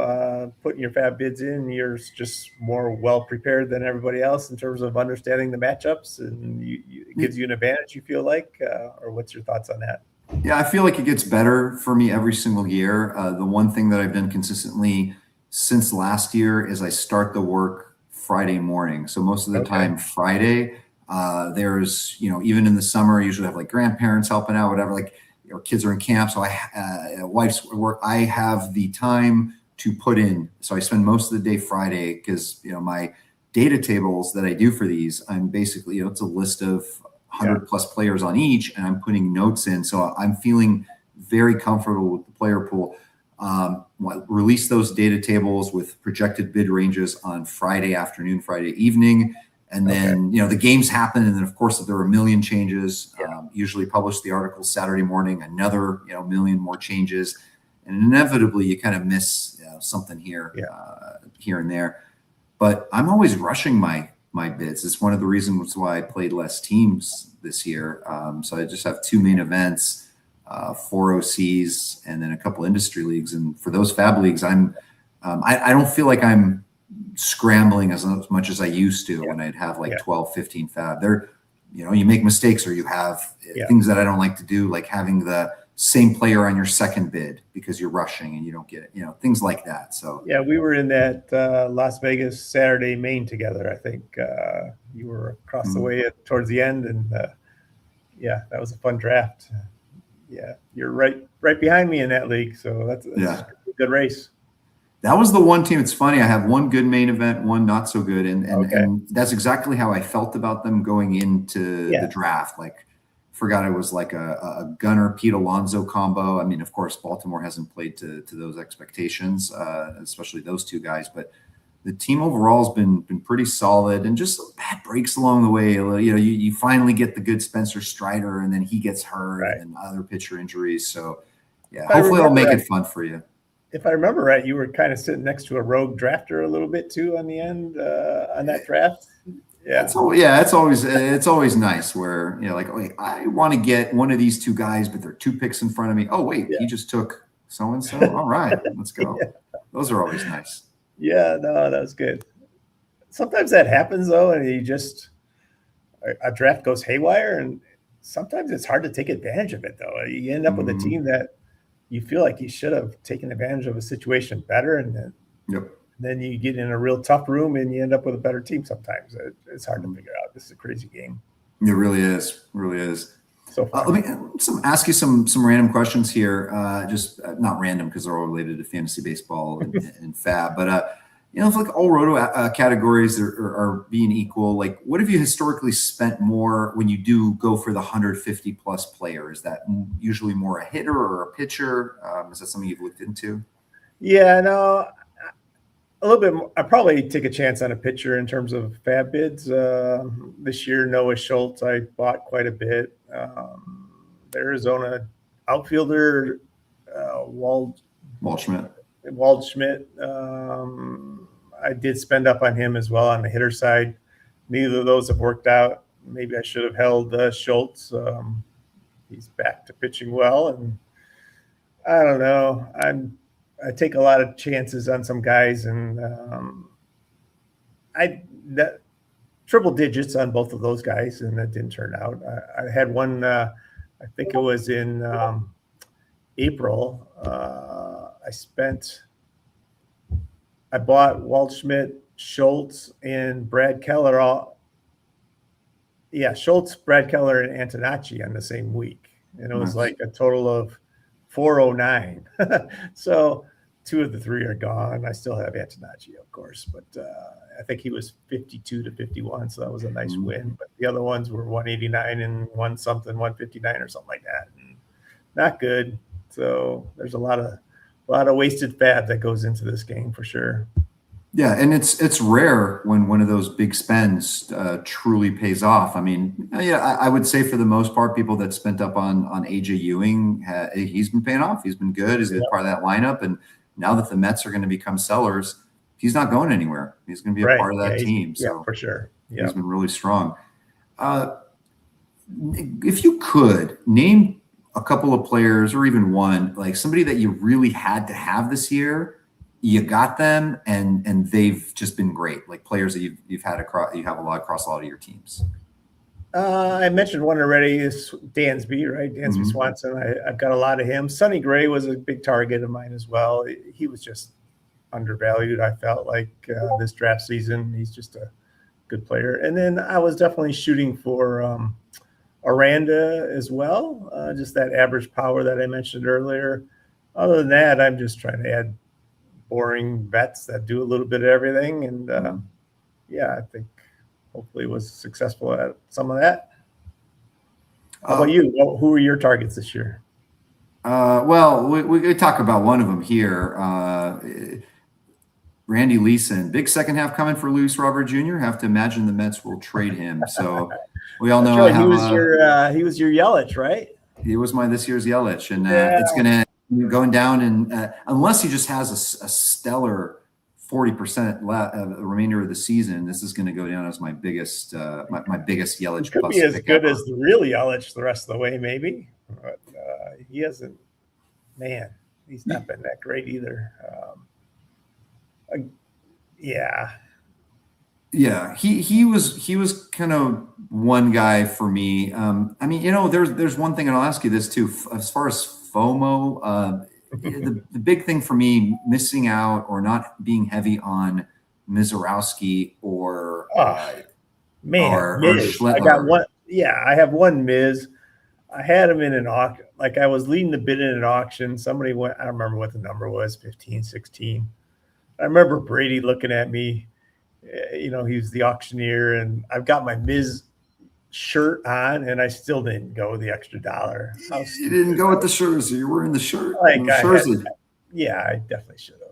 A: putting your Fab bids in, you're just more well prepared than everybody else in terms of understanding the matchups, and it gives you an advantage, you feel like, or what's your thoughts on that? Yeah, I feel like it gets better for me every single year. The one thing that I've done consistently since last year is I start the work Friday morning. So most of the time Friday, there's, even in the summer, I usually have like grandparents helping out, whatever, like, kids are in camp. So wife's work, I have the time to put in. So I spend most of the day Friday because, my data tables that I do for these, I'm basically, it's a list of 100 plus players on each, and I'm putting notes in. So I'm feeling very comfortable with the player pool. Release those data tables with projected bid ranges on Friday afternoon, Friday evening. And then, the games happen. And then, of course, if there are a million changes, usually publish the article Saturday morning, another, million more changes. And inevitably, you kind of miss something here, here and there. But I'm always rushing my bids. It's one of the reasons why I played less teams this year. So I just have 2 main events, 4 OCs, and then a couple industry leagues. And for those fab leagues, I don't feel like I'm scrambling as much as I used to when I'd have like 12, 15 fab. There, you make mistakes, or you have things that I don't like to do, like having the same player on your second bid because you're rushing and you don't get it, things like that. So
B: we were in that Las Vegas Saturday main together. I think you were across the way towards the end, and that was a fun draft. You're right behind me in that league, so that's a good race.
A: That was the one team. It's funny. I have one good main event, one not so good, and that's exactly how I felt about them going into the draft. Like, forgot it was like a Gunner Pete Alonso combo. I mean, of course, Baltimore hasn't played to those expectations, especially those two guys. But the team overall has been pretty solid, and just bad breaks along the way. You finally get the good Spencer Strider, and then he gets hurt, and other pitcher injuries. So, hopefully I'll make it fun for you.
B: If I remember right, you were kind of sitting next to a rogue drafter a little bit too on the end on that draft.
A: It's always nice where I want to get one of these two guys, but there are 2 picks in front of me. Oh wait, he just took so and so. All right, let's go. Those are always nice.
B: Yeah, no, that was good. Sometimes that happens though, and a draft goes haywire, and sometimes it's hard to take advantage of it though. You end up with a team that you feel like you should have taken advantage of a situation better, and then you get in a real tough room and you end up with a better team. Sometimes it's hard to figure out. This is a crazy game.
A: It really is. Really is.
B: So
A: let me ask you some random questions here. Just not random because they're all related to fantasy baseball and fab. But if like all roto categories are being equal, like what have you historically spent more when you do go for the 150 plus player? Is that usually more a hitter or a pitcher? Is that something you've looked into?
B: Yeah, no, a little bit more. I probably take a chance on a pitcher in terms of fab bids. This year, Noah Schultz, I bought quite a bit. The Arizona outfielder, Waldschmidt. I did spend up on him as well on the hitter side. Neither of those have worked out. Maybe I should have held Schultz. He's back to pitching well, and I don't know. I take a lot of chances on some guys, and that triple digits on both of those guys, and that didn't turn out. I had one. I think it was in April. I bought Waldschmidt, Schultz, and Brad Keller. Schultz, Brad Keller, and Antonacci on the same week, and it was like a total of 409. So 2 of the 3 are gone. I still have Antonacci, of course, but I think he was 52 to 51, so that was a nice win. But the other ones were 189 and 159 or something like that, and not good. So there's a lot of wasted fab that goes into this game for sure.
A: Yeah, and it's rare when one of those big spends truly pays off. I mean, I would say for the most part, people that spent up on AJ Ewing, he's been paying off. He's been good. He's part of that lineup, and now that the Mets are going to become sellers, he's not going anywhere. He's going to be a part of that team. So
B: for sure,
A: he's been really strong. If you could name a couple of players, or even one, like somebody that you really had to have this year, you got them, and they've just been great. Like players that you've had you have a lot across a lot of your teams.
B: I mentioned one already, is Dansby, right? Dansby Swanson. I've got a lot of him. Sonny Gray was a big target of mine as well. He was just undervalued, I felt like, this draft season. He's just a good player. And then I was definitely shooting for Aranda as well, just that average power that I mentioned earlier. Other than that, I'm just trying to add boring vets that do a little bit of everything. And I think hopefully was successful at some of that. How about you? Who are your targets this year?
A: Well, we talk about one of them here. Randy Leeson, big second half coming for Luis Robert Jr. Have to imagine the Mets will trade him. So we all know
B: right.
A: I have
B: he was your Yelich, right?
A: he was my this year's Yelich, and
B: Yeah.
A: it's gonna going down, and unless he just has a stellar 40% the remainder of the season, this is going to go down as my biggest my biggest Yelich.
B: It could be as good as the real Yelich the rest of the way, maybe. But he hasn't. Man, he's not been that great either. Yeah.
A: He was kind of one guy for me. I mean, there's one thing, and I'll ask you this too. As far as FOMO, the big thing for me, missing out or not being heavy on Mizorowski or
B: Miz. I got one. Yeah, I have one Miz. I had him in an auction. Like I was leading the bid in an auction. Somebody went, I don't remember what the number was, 15, 16. I remember Brady looking at me. He was the auctioneer, and I've got my Miz shirt on, and I still didn't go the extra $1.
A: You didn't go with the shirts. You were in the shirt.
B: I definitely should have.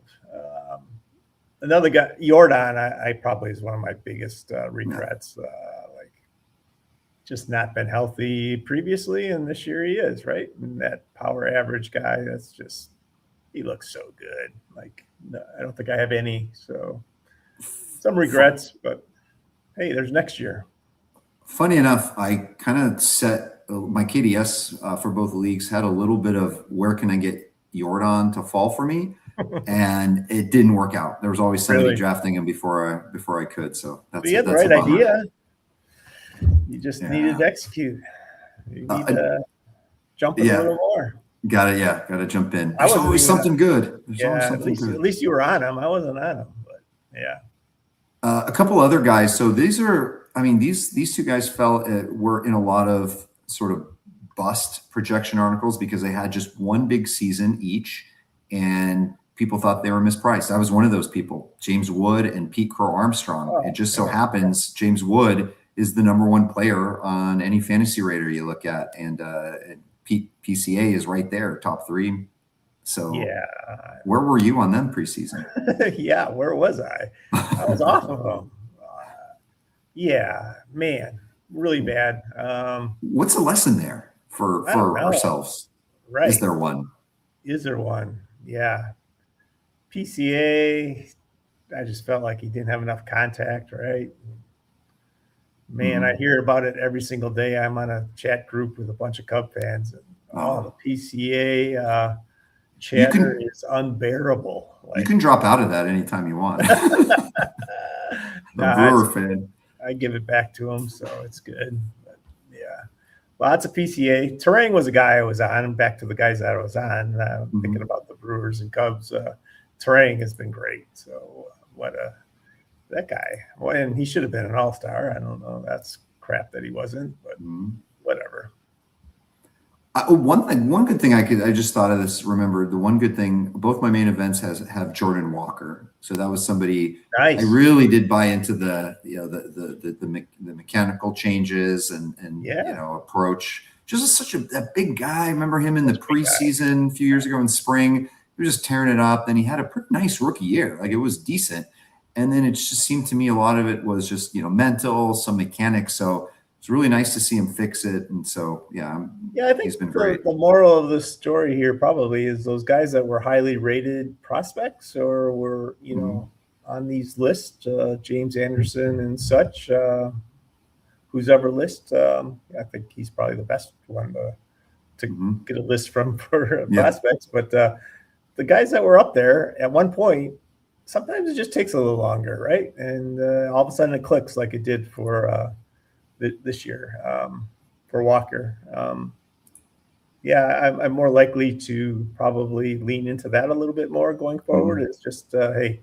B: Another guy, Jordan, I probably is one of my biggest regrets. Just not been healthy previously, and this year he is, right? And that power average guy, he looks so good. Like, no, I don't think I have any. So some regrets, but hey, there's next year.
A: Funny enough, I kind of set my KDS for both leagues, had a little bit of where can I get Jordan to fall for me, and it didn't work out. There was always somebody drafting him before I could. So that's
B: the right idea. You just needed to execute. You need to jump in a little more.
A: Got to jump in. There's always something good.
B: At least you were on him. I wasn't on him, but yeah.
A: A couple other guys. So these two guys were in a lot of sort of bust projection articles because they had just one big season each, and people thought they were mispriced. I was one of those people. James Wood and Pete Crow Armstrong. It just so happens James Wood is the number one player on any fantasy rater you look at, and PCA is right there, top 3. So where were you on them preseason?
B: Yeah, where was I? I was off of them. Man, really bad.
A: What's the lesson there for ourselves?
B: Right?
A: Is there one?
B: Yeah. PCA, I just felt like he didn't have enough contact, right? Man, I hear about it every single day. I'm on a chat group with a bunch of Cub fans. And, the PCA chatter is unbearable.
A: You can drop out of that anytime you want. Brewer fan.
B: I give it back to him, so it's good. But lots of PCA. Terang was a guy I was on. And back to the guys that I was on. Thinking about the Brewers and Cubs. Terang has been great. So that guy. Well, and he should have been an all-star. I don't know. That's crap that he wasn't, but whatever.
A: One good thing I just thought of this. Remember, the one good thing, both my main events have Jordan Walker. So that was somebody I really did buy into the mechanical changes and approach. Just such a big guy. I remember him in the preseason a few years ago in spring. He was just tearing it up. Then he had a pretty nice rookie year. Like, it was decent. And then it just seemed to me a lot of it was just, mental, some mechanics. So it's really nice to see him fix it. And so,
B: I think
A: he's been great.
B: The moral of the story here probably is those guys that were highly rated prospects or were, on these lists, James Anderson and such, whose ever list, I think he's probably the best one to get a list from for prospects. But the guys that were up there at one point, sometimes it just takes a little longer, right? And all of a sudden it clicks like it did for this year for Walker. I'm more likely to probably lean into that a little bit more going forward. It's just, hey,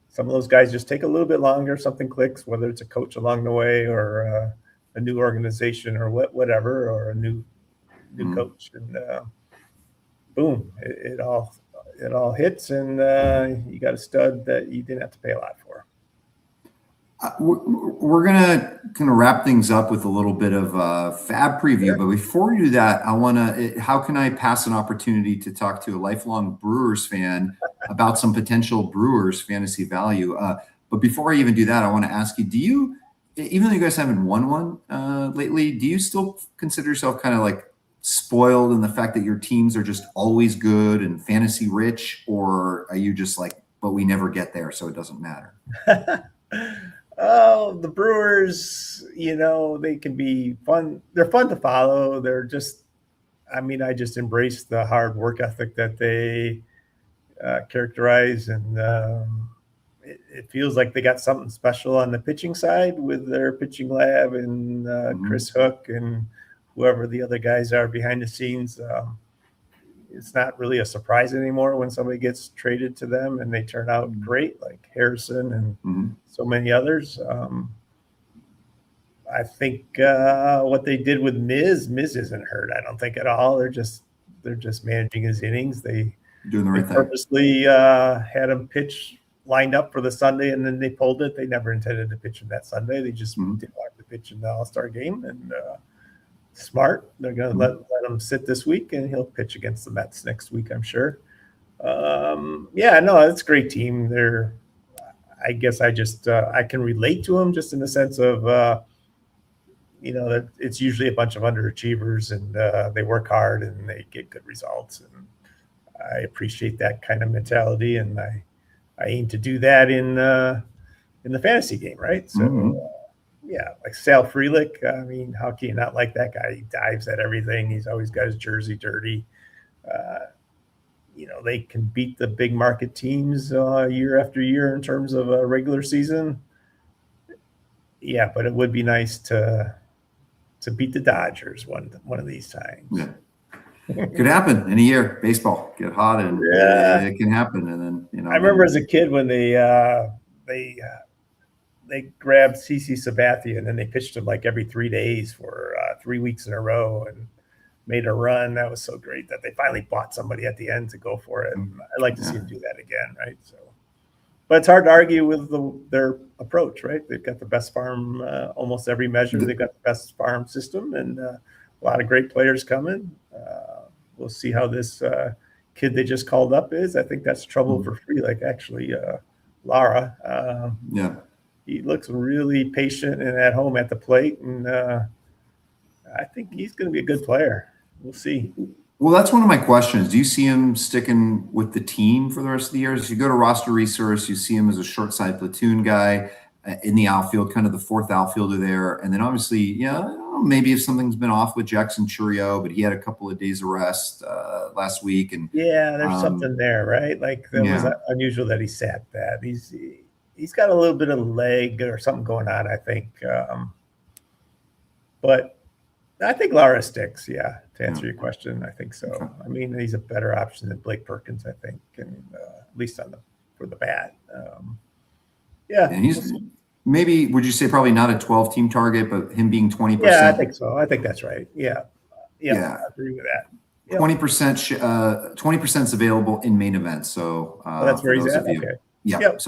B: some of those guys just take a little bit longer. Something clicks, whether it's a coach along the way or a new organization or whatever, or a new coach, and boom, it all hits, and you got a stud that you didn't have to pay a lot for.
A: We're gonna kind of wrap things up with a little bit of fab preview,
B: Sure.
A: but before we do that, I want to. How can I pass an opportunity to talk to a lifelong Brewers fan about some potential Brewers fantasy value? But before I even do that, I want to ask you: do you, even though you guys haven't won one lately, do you still consider yourself kind of like spoiled in the fact that your teams are just always good and fantasy rich, or are you just like, but we never get there, so it doesn't matter?
B: Oh, the Brewers, they can be fun. They're fun to follow. They're just, I just embrace the hard work ethic that they characterize. And it feels like they got something special on the pitching side with their pitching lab and Chris Hook and whoever the other guys are behind the scenes. It's not really a surprise anymore when somebody gets traded to them and they turn out great, like Harrison and so many others. I think what they did with Miz isn't hurt, I don't think, at all. They're just managing his innings. They
A: Doing the right thing.
B: purposely had him pitch lined up for the Sunday, and then they pulled it. They never intended to pitch him that Sunday. They just didn't want to pitch in the All-Star game, and smart. They're going to let him sit this week, and he'll pitch against the Mets next week, I'm sure. It's a great team. I guess I can relate to them just in the sense of, that it's usually a bunch of underachievers, and they work hard and they get good results. And I appreciate that kind of mentality, and I aim to do that in the fantasy game, right? So. Like Sal Frelick. How can you not like that guy? He dives at everything. He's always got his jersey dirty. They can beat the big market teams year after year in terms of a regular season. Yeah, but it would be nice to beat the Dodgers one of these times.
A: Yeah. Could happen in a year. Baseball get hot, and it can happen. And then
B: I remember as a kid when they grabbed CC Sabathia, and then they pitched him like every 3 days for 3 weeks in a row and made a run. That was so great that they finally bought somebody at the end to go for it. And I'd like to see them do that again, right? So, but it's hard to argue with their approach, right? They've got the best farm, almost every measure. They've got the best farm system, and a lot of great players coming. We'll see how this kid they just called up is. I think that's trouble for Frelick, actually. Lara. He looks really patient and at home at the plate, and I think he's going to be a good player. We'll see.
A: Well, that's one of my questions. Do you see him sticking with the team for the rest of the year? As you go to roster resource, you see him as a short side platoon guy in the outfield, kind of the fourth outfielder there. And then obviously, I don't know, maybe if something's been off with Jackson Churio, but he had a couple of days of rest last week. And
B: there's something there, right? Like that was unusual that he sat that. He's got a little bit of leg or something going on, I think. But I think Lara sticks, to answer your question. I think so. Okay. He's a better option than Blake Perkins, I think, and at least for the bat.
A: And he's maybe, would you say probably not a 12-team target, but him being 20%?
B: Yeah, I think so. I think that's right. Yeah, I agree with that.
A: 20% is available in main events. So
B: that's where he's at. Okay.
A: Yeah. Yep.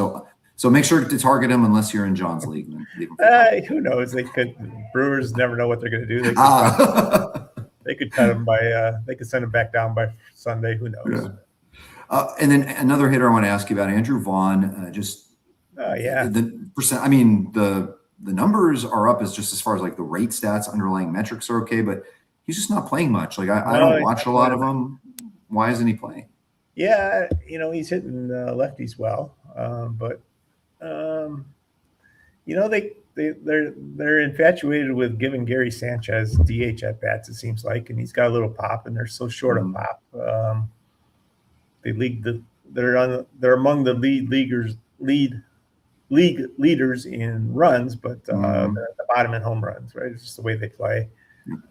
A: So make sure to target him unless you're in John's league.
B: Who knows? Brewers never know what they're going to do. They could cut him they could send him back down by Sunday. Who knows?
A: Yeah. And then another hitter I want to ask you about, Andrew Vaughn. The percent. The numbers are up as far as like the rate stats, underlying metrics are okay, but he's just not playing much. Like I don't watch a lot of him. Why isn't he playing?
B: Yeah, he's hitting lefties well, but. They're infatuated with giving Gary Sanchez DH at bats, it seems like, and he's got a little pop, and they're so short of pop. They're among the league leaders in runs, but they're at the bottom in home runs, right? It's just the way they play.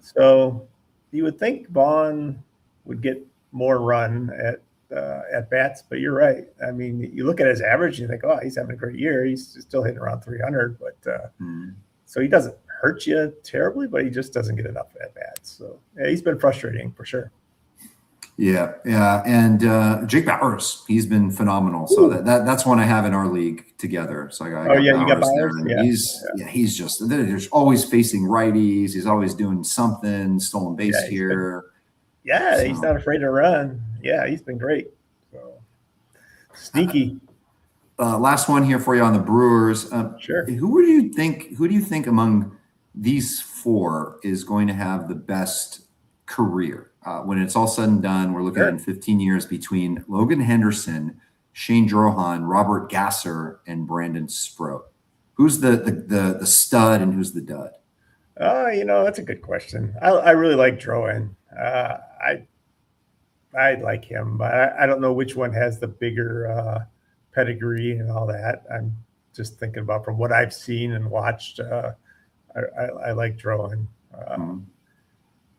B: So you would think Vaughn would get more run at bats, but you're right. You look at his average and you think, oh, he's having a great year. He's still hitting around 300, but so he doesn't hurt you terribly, but he just doesn't get enough at bats. So he's been frustrating for sure.
A: Yeah, yeah, and Jake Bowers, he's been phenomenal. So that's one I have in our league together. So I got
B: You got
A: Bowers there,
B: Bowers?
A: and
B: Yeah.
A: he's just they're just always facing righties. He's always doing something, stolen base
B: Yeah,
A: here.
B: he's not afraid to run. Yeah, he's been great. So sneaky.
A: Last one here for you on the Brewers.
B: Sure.
A: Who do you think among these four is going to have the best career when it's all said and done? We're looking at 15 years between Logan Henderson, Shane Drohan, Robert Gasser, and Brandon Sproat. Who's the stud and who's the dud?
B: That's a good question. I really like Drohan. I like him, but I don't know which one has the bigger pedigree and all that. I'm just thinking about from what I've seen and watched. I like Drohan.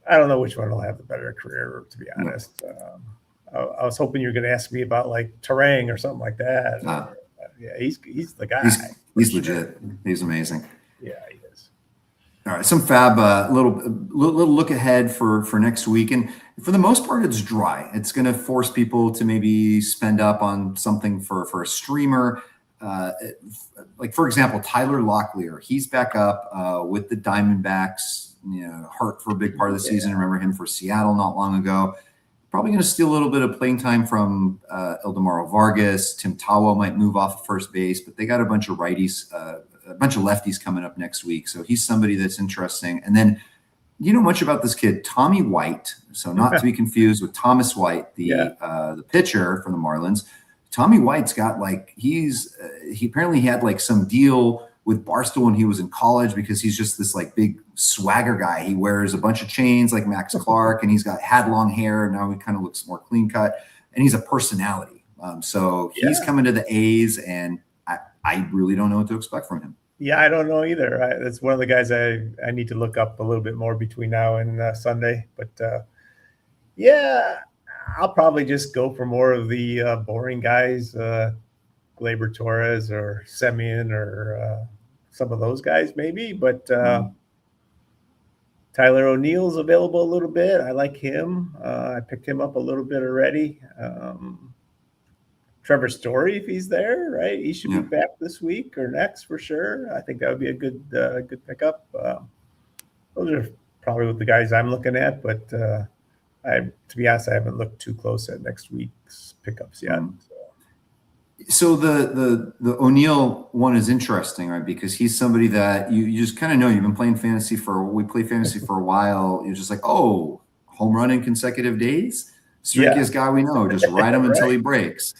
B: I don't know which one will have the better career, to be honest. I was hoping you were going to ask me about like Terang or something like that. Yeah, he's the guy.
A: He's legit. He's amazing.
B: Yeah, he is.
A: All right, some fab. Little look ahead for next week, and for the most part, it's dry. It's going to force people to maybe spend up on something for a streamer. Like for example, Tyler Locklear, he's back up with the Diamondbacks. Hurt for a big part of the season. Remember him for Seattle not long ago. Probably going to steal a little bit of playing time from Eldemaro Vargas. Tim Tawa might move off of first base, but they got a bunch of righties, a bunch of lefties coming up next week. So he's somebody that's interesting. And then you know much about this kid, Tommy White. So not to be confused with Thomas White, the pitcher for the Marlins. Tommy White's got he apparently had like some deal with Barstool when he was in college because he's just this like big swagger guy. He wears a bunch of chains like Max Clark, and he's had long hair. And now he kind of looks more clean cut, and he's a personality. So he's coming to the A's, and I really don't know what to expect from him.
B: Yeah, I don't know either. That's one of the guys I need to look up a little bit more between now and Sunday. But I'll probably just go for more of the boring guys, Gleyber Torres or Semien or some of those guys maybe. But Tyler O'Neill's available a little bit. I like him. I picked him up a little bit already. Trevor Story, if he's there, right? He should be back this week or next for sure. I think that would be a good pickup. Those are probably the guys I'm looking at, but to be honest, I haven't looked too close at next week's pickups yet.
A: So the O'Neill one is interesting, right? Because he's somebody that you just kind of know. You've been playing fantasy we play fantasy for a while. You're just like, oh, home run in consecutive days. Streakiest guy we know. Just ride him until he breaks.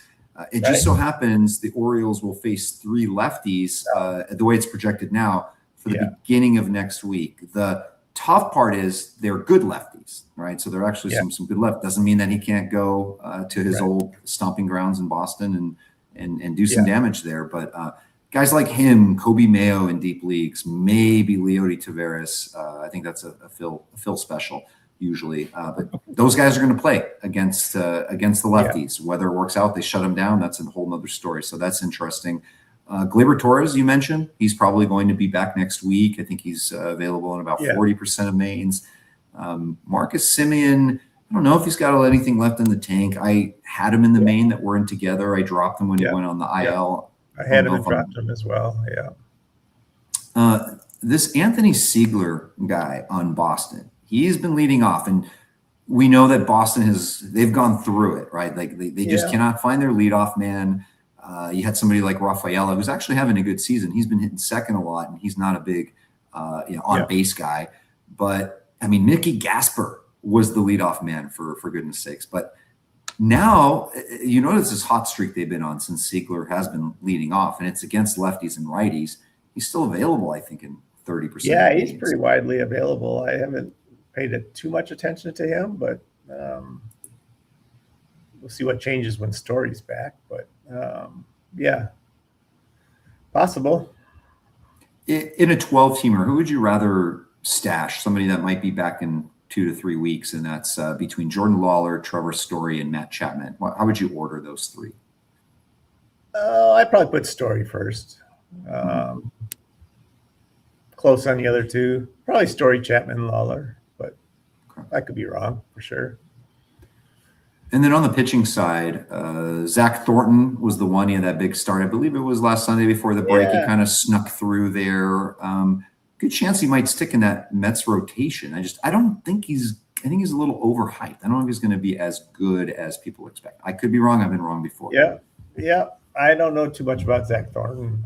A: It just so happens the Orioles will face 3 lefties the way it's projected now for the beginning of next week. The tough part is they're good lefties, right? So they're actually some good left. Doesn't mean that he can't go to his old stomping grounds in Boston and do some damage there. But guys like him, Kobe Mayo in deep leagues, maybe Leody Taveras. I think that's a Phil special usually. But those guys are going to play against the lefties. Whether it works out, they shut them down. That's a whole nother story. So that's interesting. Gleyber Torres, you mentioned, he's probably going to be back next week. I think he's available in about 40% of mains. Marcus Semien, I don't know if he's got anything left in the tank. I had him in the main that weren't together. I dropped him when he went on the IL.
B: I had him and dropped him as well.
A: This Anthony Siegler guy on Boston, he's been leading off, and we know that Boston they've gone through it, right? Like they just cannot find their leadoff man. You had somebody like Rafaela who's actually having a good season. He's been hitting second a lot, and he's not a big on base guy. But I mean, Mickey Gasper was the leadoff man for goodness sakes. But now you notice this hot streak they've been on since Siegler has been leading off, and it's against lefties and righties. He's still available, I think, in 30%.
B: Yeah, he's pretty widely available. I haven't paid too much attention to him, but we'll see what changes when Story's back. But possible.
A: In a 12-teamer, who would you rather stash? Somebody that might be back in 2 to 3 weeks, and that's between Jordan Lawler, Trevor Story, and Matt Chapman. How would you order those 3?
B: I'd probably put Story first. Close on the other 2. Probably Story, Chapman, Lawler, but I could be wrong for sure.
A: And then on the pitching side, Zach Thornton was the one. He had that big start. I believe it was last Sunday before the break. He kind of snuck through there. Good chance he might stick in that Mets rotation. I don't think I think he's a little overhyped. I don't know if he's going to be as good as people expect. I could be wrong. I've been wrong before.
B: Yeah. Yeah. I don't know too much about Zach Thornton.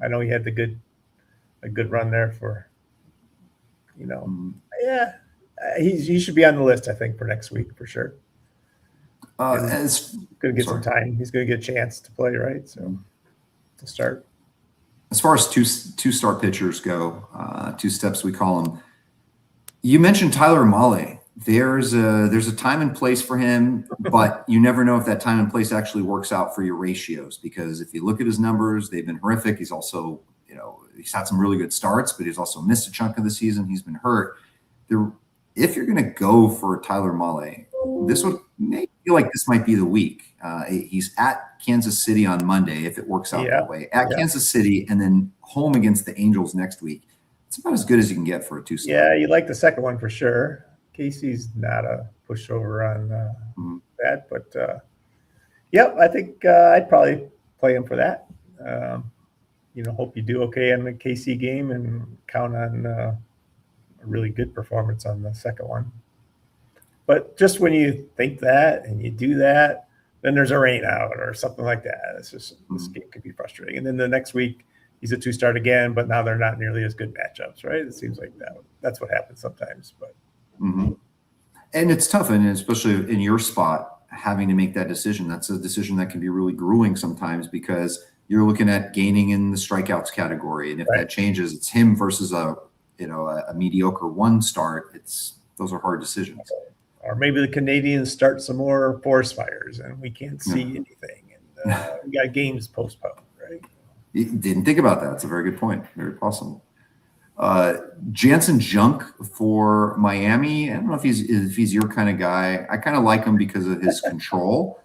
B: I know he had a good run there for, yeah, he should be on the list, I think, for next week for sure. He's going to get some time. He's going to get a chance to play, right? So to start.
A: As far as two-star pitchers go, two steps we call them. You mentioned Tyler Mahle. There's a time and place for him, but you never know if that time and place actually works out for your ratios, because if you look at his numbers, they've been horrific. He's also, he's had some really good starts, but he's also missed a chunk of the season. He's been hurt. If you're going to go for Tyler Mahle, this would make me feel like this might be the week. He's at Kansas City on Monday, if it works out that way. At Kansas City, and then home against the Angels next week. It's about as good as you can get for a two-star.
B: Yeah, you like the second one for sure. Casey's not a pushover on that, but I think I'd probably play him for that. Hope you do okay in the KC game and count on a really good performance on the second one. But just when you think that and you do that, then there's a rain out or something like that. It's just this game could be frustrating. And then the next week he's a two-star again, but now they're not nearly as good matchups, right? It seems like that's what happens sometimes. But
A: and it's tough, and especially in your spot, having to make that decision. That's a decision that can be really grueling sometimes, because you're looking at gaining in the strikeouts category, and if that changes, it's him versus a mediocre one start. Those are hard decisions.
B: Or maybe the Canadians start some more forest fires and we can't see anything, and we got games postponed, right?
A: You didn't think about that. It's a very good point. Very possible. Jansen Junk for Miami. I don't know if he's your kind of guy. I kind of like him because of his control.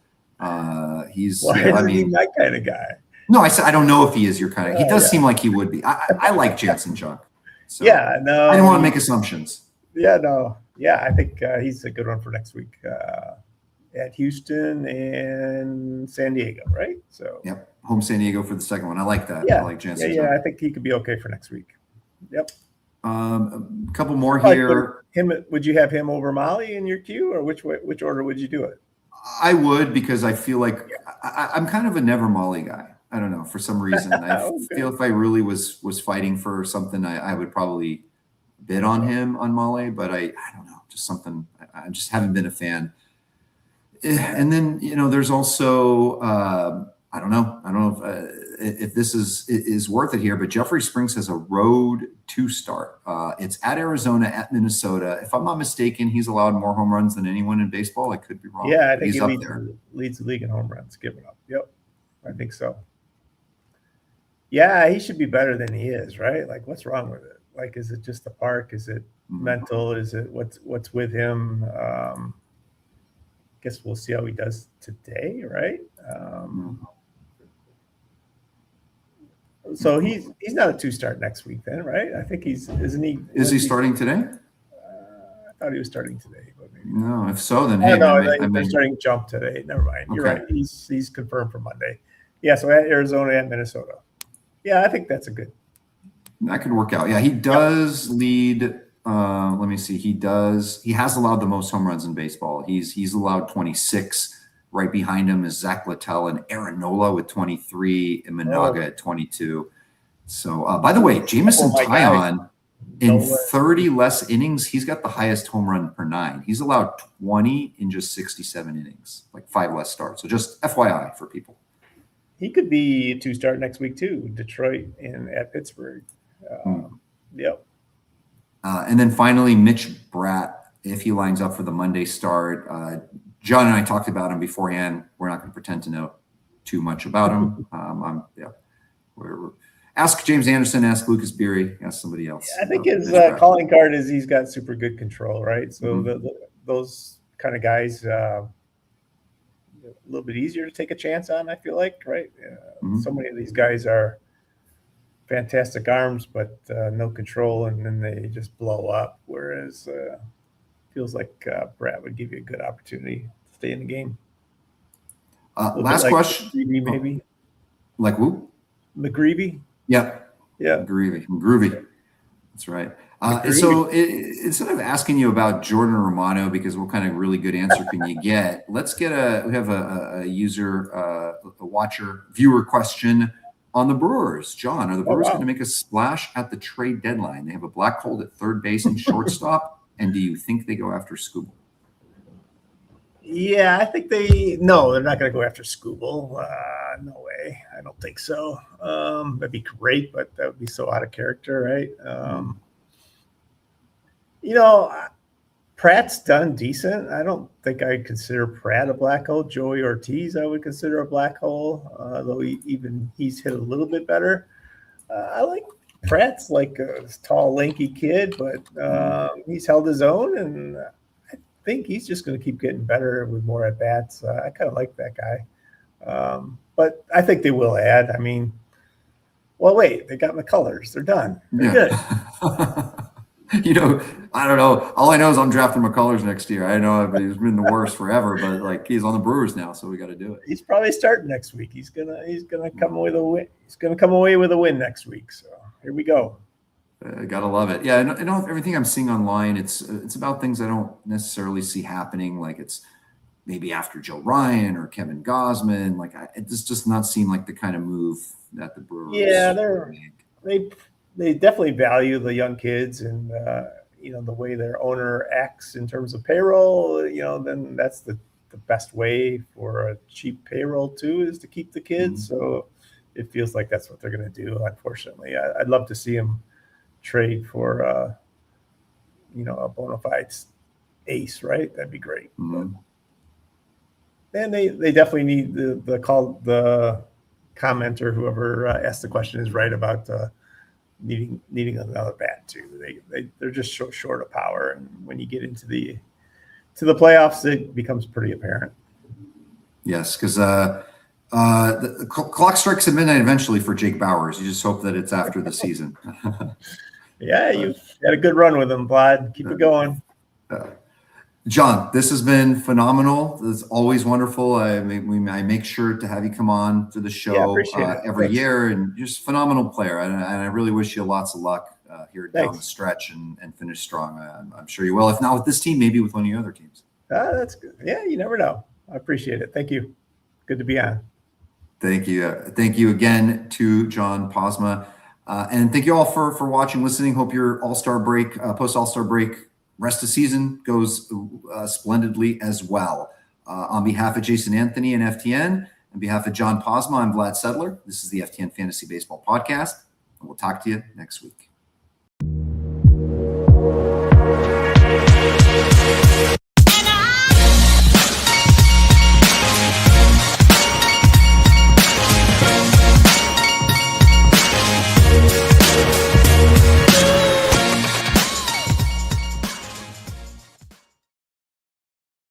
A: He's
B: that kind of guy.
A: No, I said I don't know if he is your kind of. He does seem like he would be. I like Jansen Junk. So I didn't want to make assumptions.
B: I think he's a good one for next week at Houston and San Diego, right? So
A: home San Diego for the second one. I like that. I like Jansen.
B: Yeah, I think he could be okay for next week. Yep.
A: A couple more here.
B: Would you have him over Mahle in your queue, or which order would you do it?
A: I would, because I feel like I'm kind of a never Mahle guy. I don't know, for some reason. I feel if I really was fighting for something, I would probably bid on him on Mahle, but I don't know, just something. I just haven't been a fan. And then there's also I don't know if this is worth it here, but Jeffrey Springs has a road two-start. It's at Arizona, at Minnesota. If I'm not mistaken, he's allowed more home runs than anyone in baseball. I could be wrong.
B: Yeah, I think
A: he's
B: he
A: up
B: leads the league in home runs given up. Yep, I think so. Yeah, he should be better than he is, right? Like, what's wrong with it? Like, is it just the park? Is it mental? Is it what's with him? Guess we'll see how he does today, right? So he's not a two-start next week then, right? I think isn't he?
A: Is he starting today?
B: I thought he was starting today, but maybe
A: no. If so, then
B: they're starting jump today. Never mind. You're right. He's confirmed for Monday. Yeah, so at Arizona and Minnesota. Yeah, I think that's
A: that could work out. Yeah, he does lead. Let me see. He has allowed the most home runs in baseball. He's allowed 26. Right behind him is Zach Littell and Aaron Nola with 23 and Managa at 22. So, by the way, Jameson Taillon in 30 less innings, he's got the highest home run per 9. He's allowed 20 in just 67 innings, like 5 less starts. So just FYI for people.
B: He could be a two-start next week too. Detroit and at Pittsburgh. Yep.
A: And then finally, Mitch Bratt, if he lines up for the Monday start. John and I talked about him beforehand. We're not going to pretend to know too much about him. Ask James Anderson, ask Lucas Beery, ask somebody else.
B: I think his calling card is he's got super good control, right? So those kind of guys, a little bit easier to take a chance on, I feel like, right? So many of these guys are fantastic arms, but no control, and then they just blow up. Whereas feels like Brad would give you a good opportunity stay in the game.
A: Last
B: like
A: question.
B: McGreevy, maybe.
A: Like who?
B: McGreevy?
A: Yeah.
B: Yeah.
A: Groovy. That's right. So instead of asking you about Jordan Romano, because what kind of really good answer can you get? Let's get we have a user, a watcher, viewer question on the Brewers. John, are the Brewers going to make a splash at the trade deadline? They have a black hole at third base and shortstop. And do you think they go after Skubal?
B: Yeah, I think they're not going to go after Skubal. No way. I don't think so. That'd be great, but that would be so out of character, right? Pratt's done decent. I don't think I'd consider Pratt a black hole. Joey Ortiz, I would consider a black hole, though he's hit a little bit better. I like Pratt's like a tall, lanky kid, but he's held his own, and I think he's just going to keep getting better with more at bats. I kind of like that guy, but I think they will add. I mean, well, wait, they got McCullers. They're done. They're good.
A: I don't know. All I know is I'm drafting McCullers next year. I know he's been the worst forever, but like he's on the Brewers now, so we got to do it.
B: He's probably starting next week. He's gonna come away with a win. He's gonna come away with a win next week. So here we go.
A: Gotta love it. Yeah, and everything I'm seeing online, it's about things I don't necessarily see happening. Like it's maybe after Joe Ryan or Kevin Gausman. Like it just not seem like the kind of move that the Brewers.
B: Yeah, they definitely value the young kids, and the way their owner acts in terms of payroll. Then that's the best way for a cheap payroll too, is to keep the kids. Mm-hmm. So it feels like that's what they're going to do. Unfortunately, I'd love to see him trade for a bona fide ace, right? That'd be great.
A: Mm-hmm.
B: And they definitely need the commenter, whoever asked the question, is right about needing another bat too. They're just short of power, and when you get into the playoffs, it becomes pretty apparent.
A: Yes, because the clock strikes at midnight eventually for Jake Bauers. You just hope that it's after the season.
B: Yeah, you've had a good run with him, Vlad. Keep it going.
A: John, this has been phenomenal. It's always wonderful. I make sure to have you come on to the show every year, and just phenomenal player. And I really wish you lots of luck here down the stretch and finish strong. I'm sure you will. If not with this team, maybe with one of your other teams.
B: That's good. Yeah, you never know. I appreciate it. Thank you. Good to be on.
A: Thank you. Thank you again to John Pausma. And thank you all for watching, listening. Hope your All-Star break, post-All-Star break, rest of season goes splendidly as well. On behalf of Jason Anthony and FTN, on behalf of John Pausma, I'm Vlad Sedler. This is the FTN Fantasy Baseball Podcast, and we'll talk to you next week.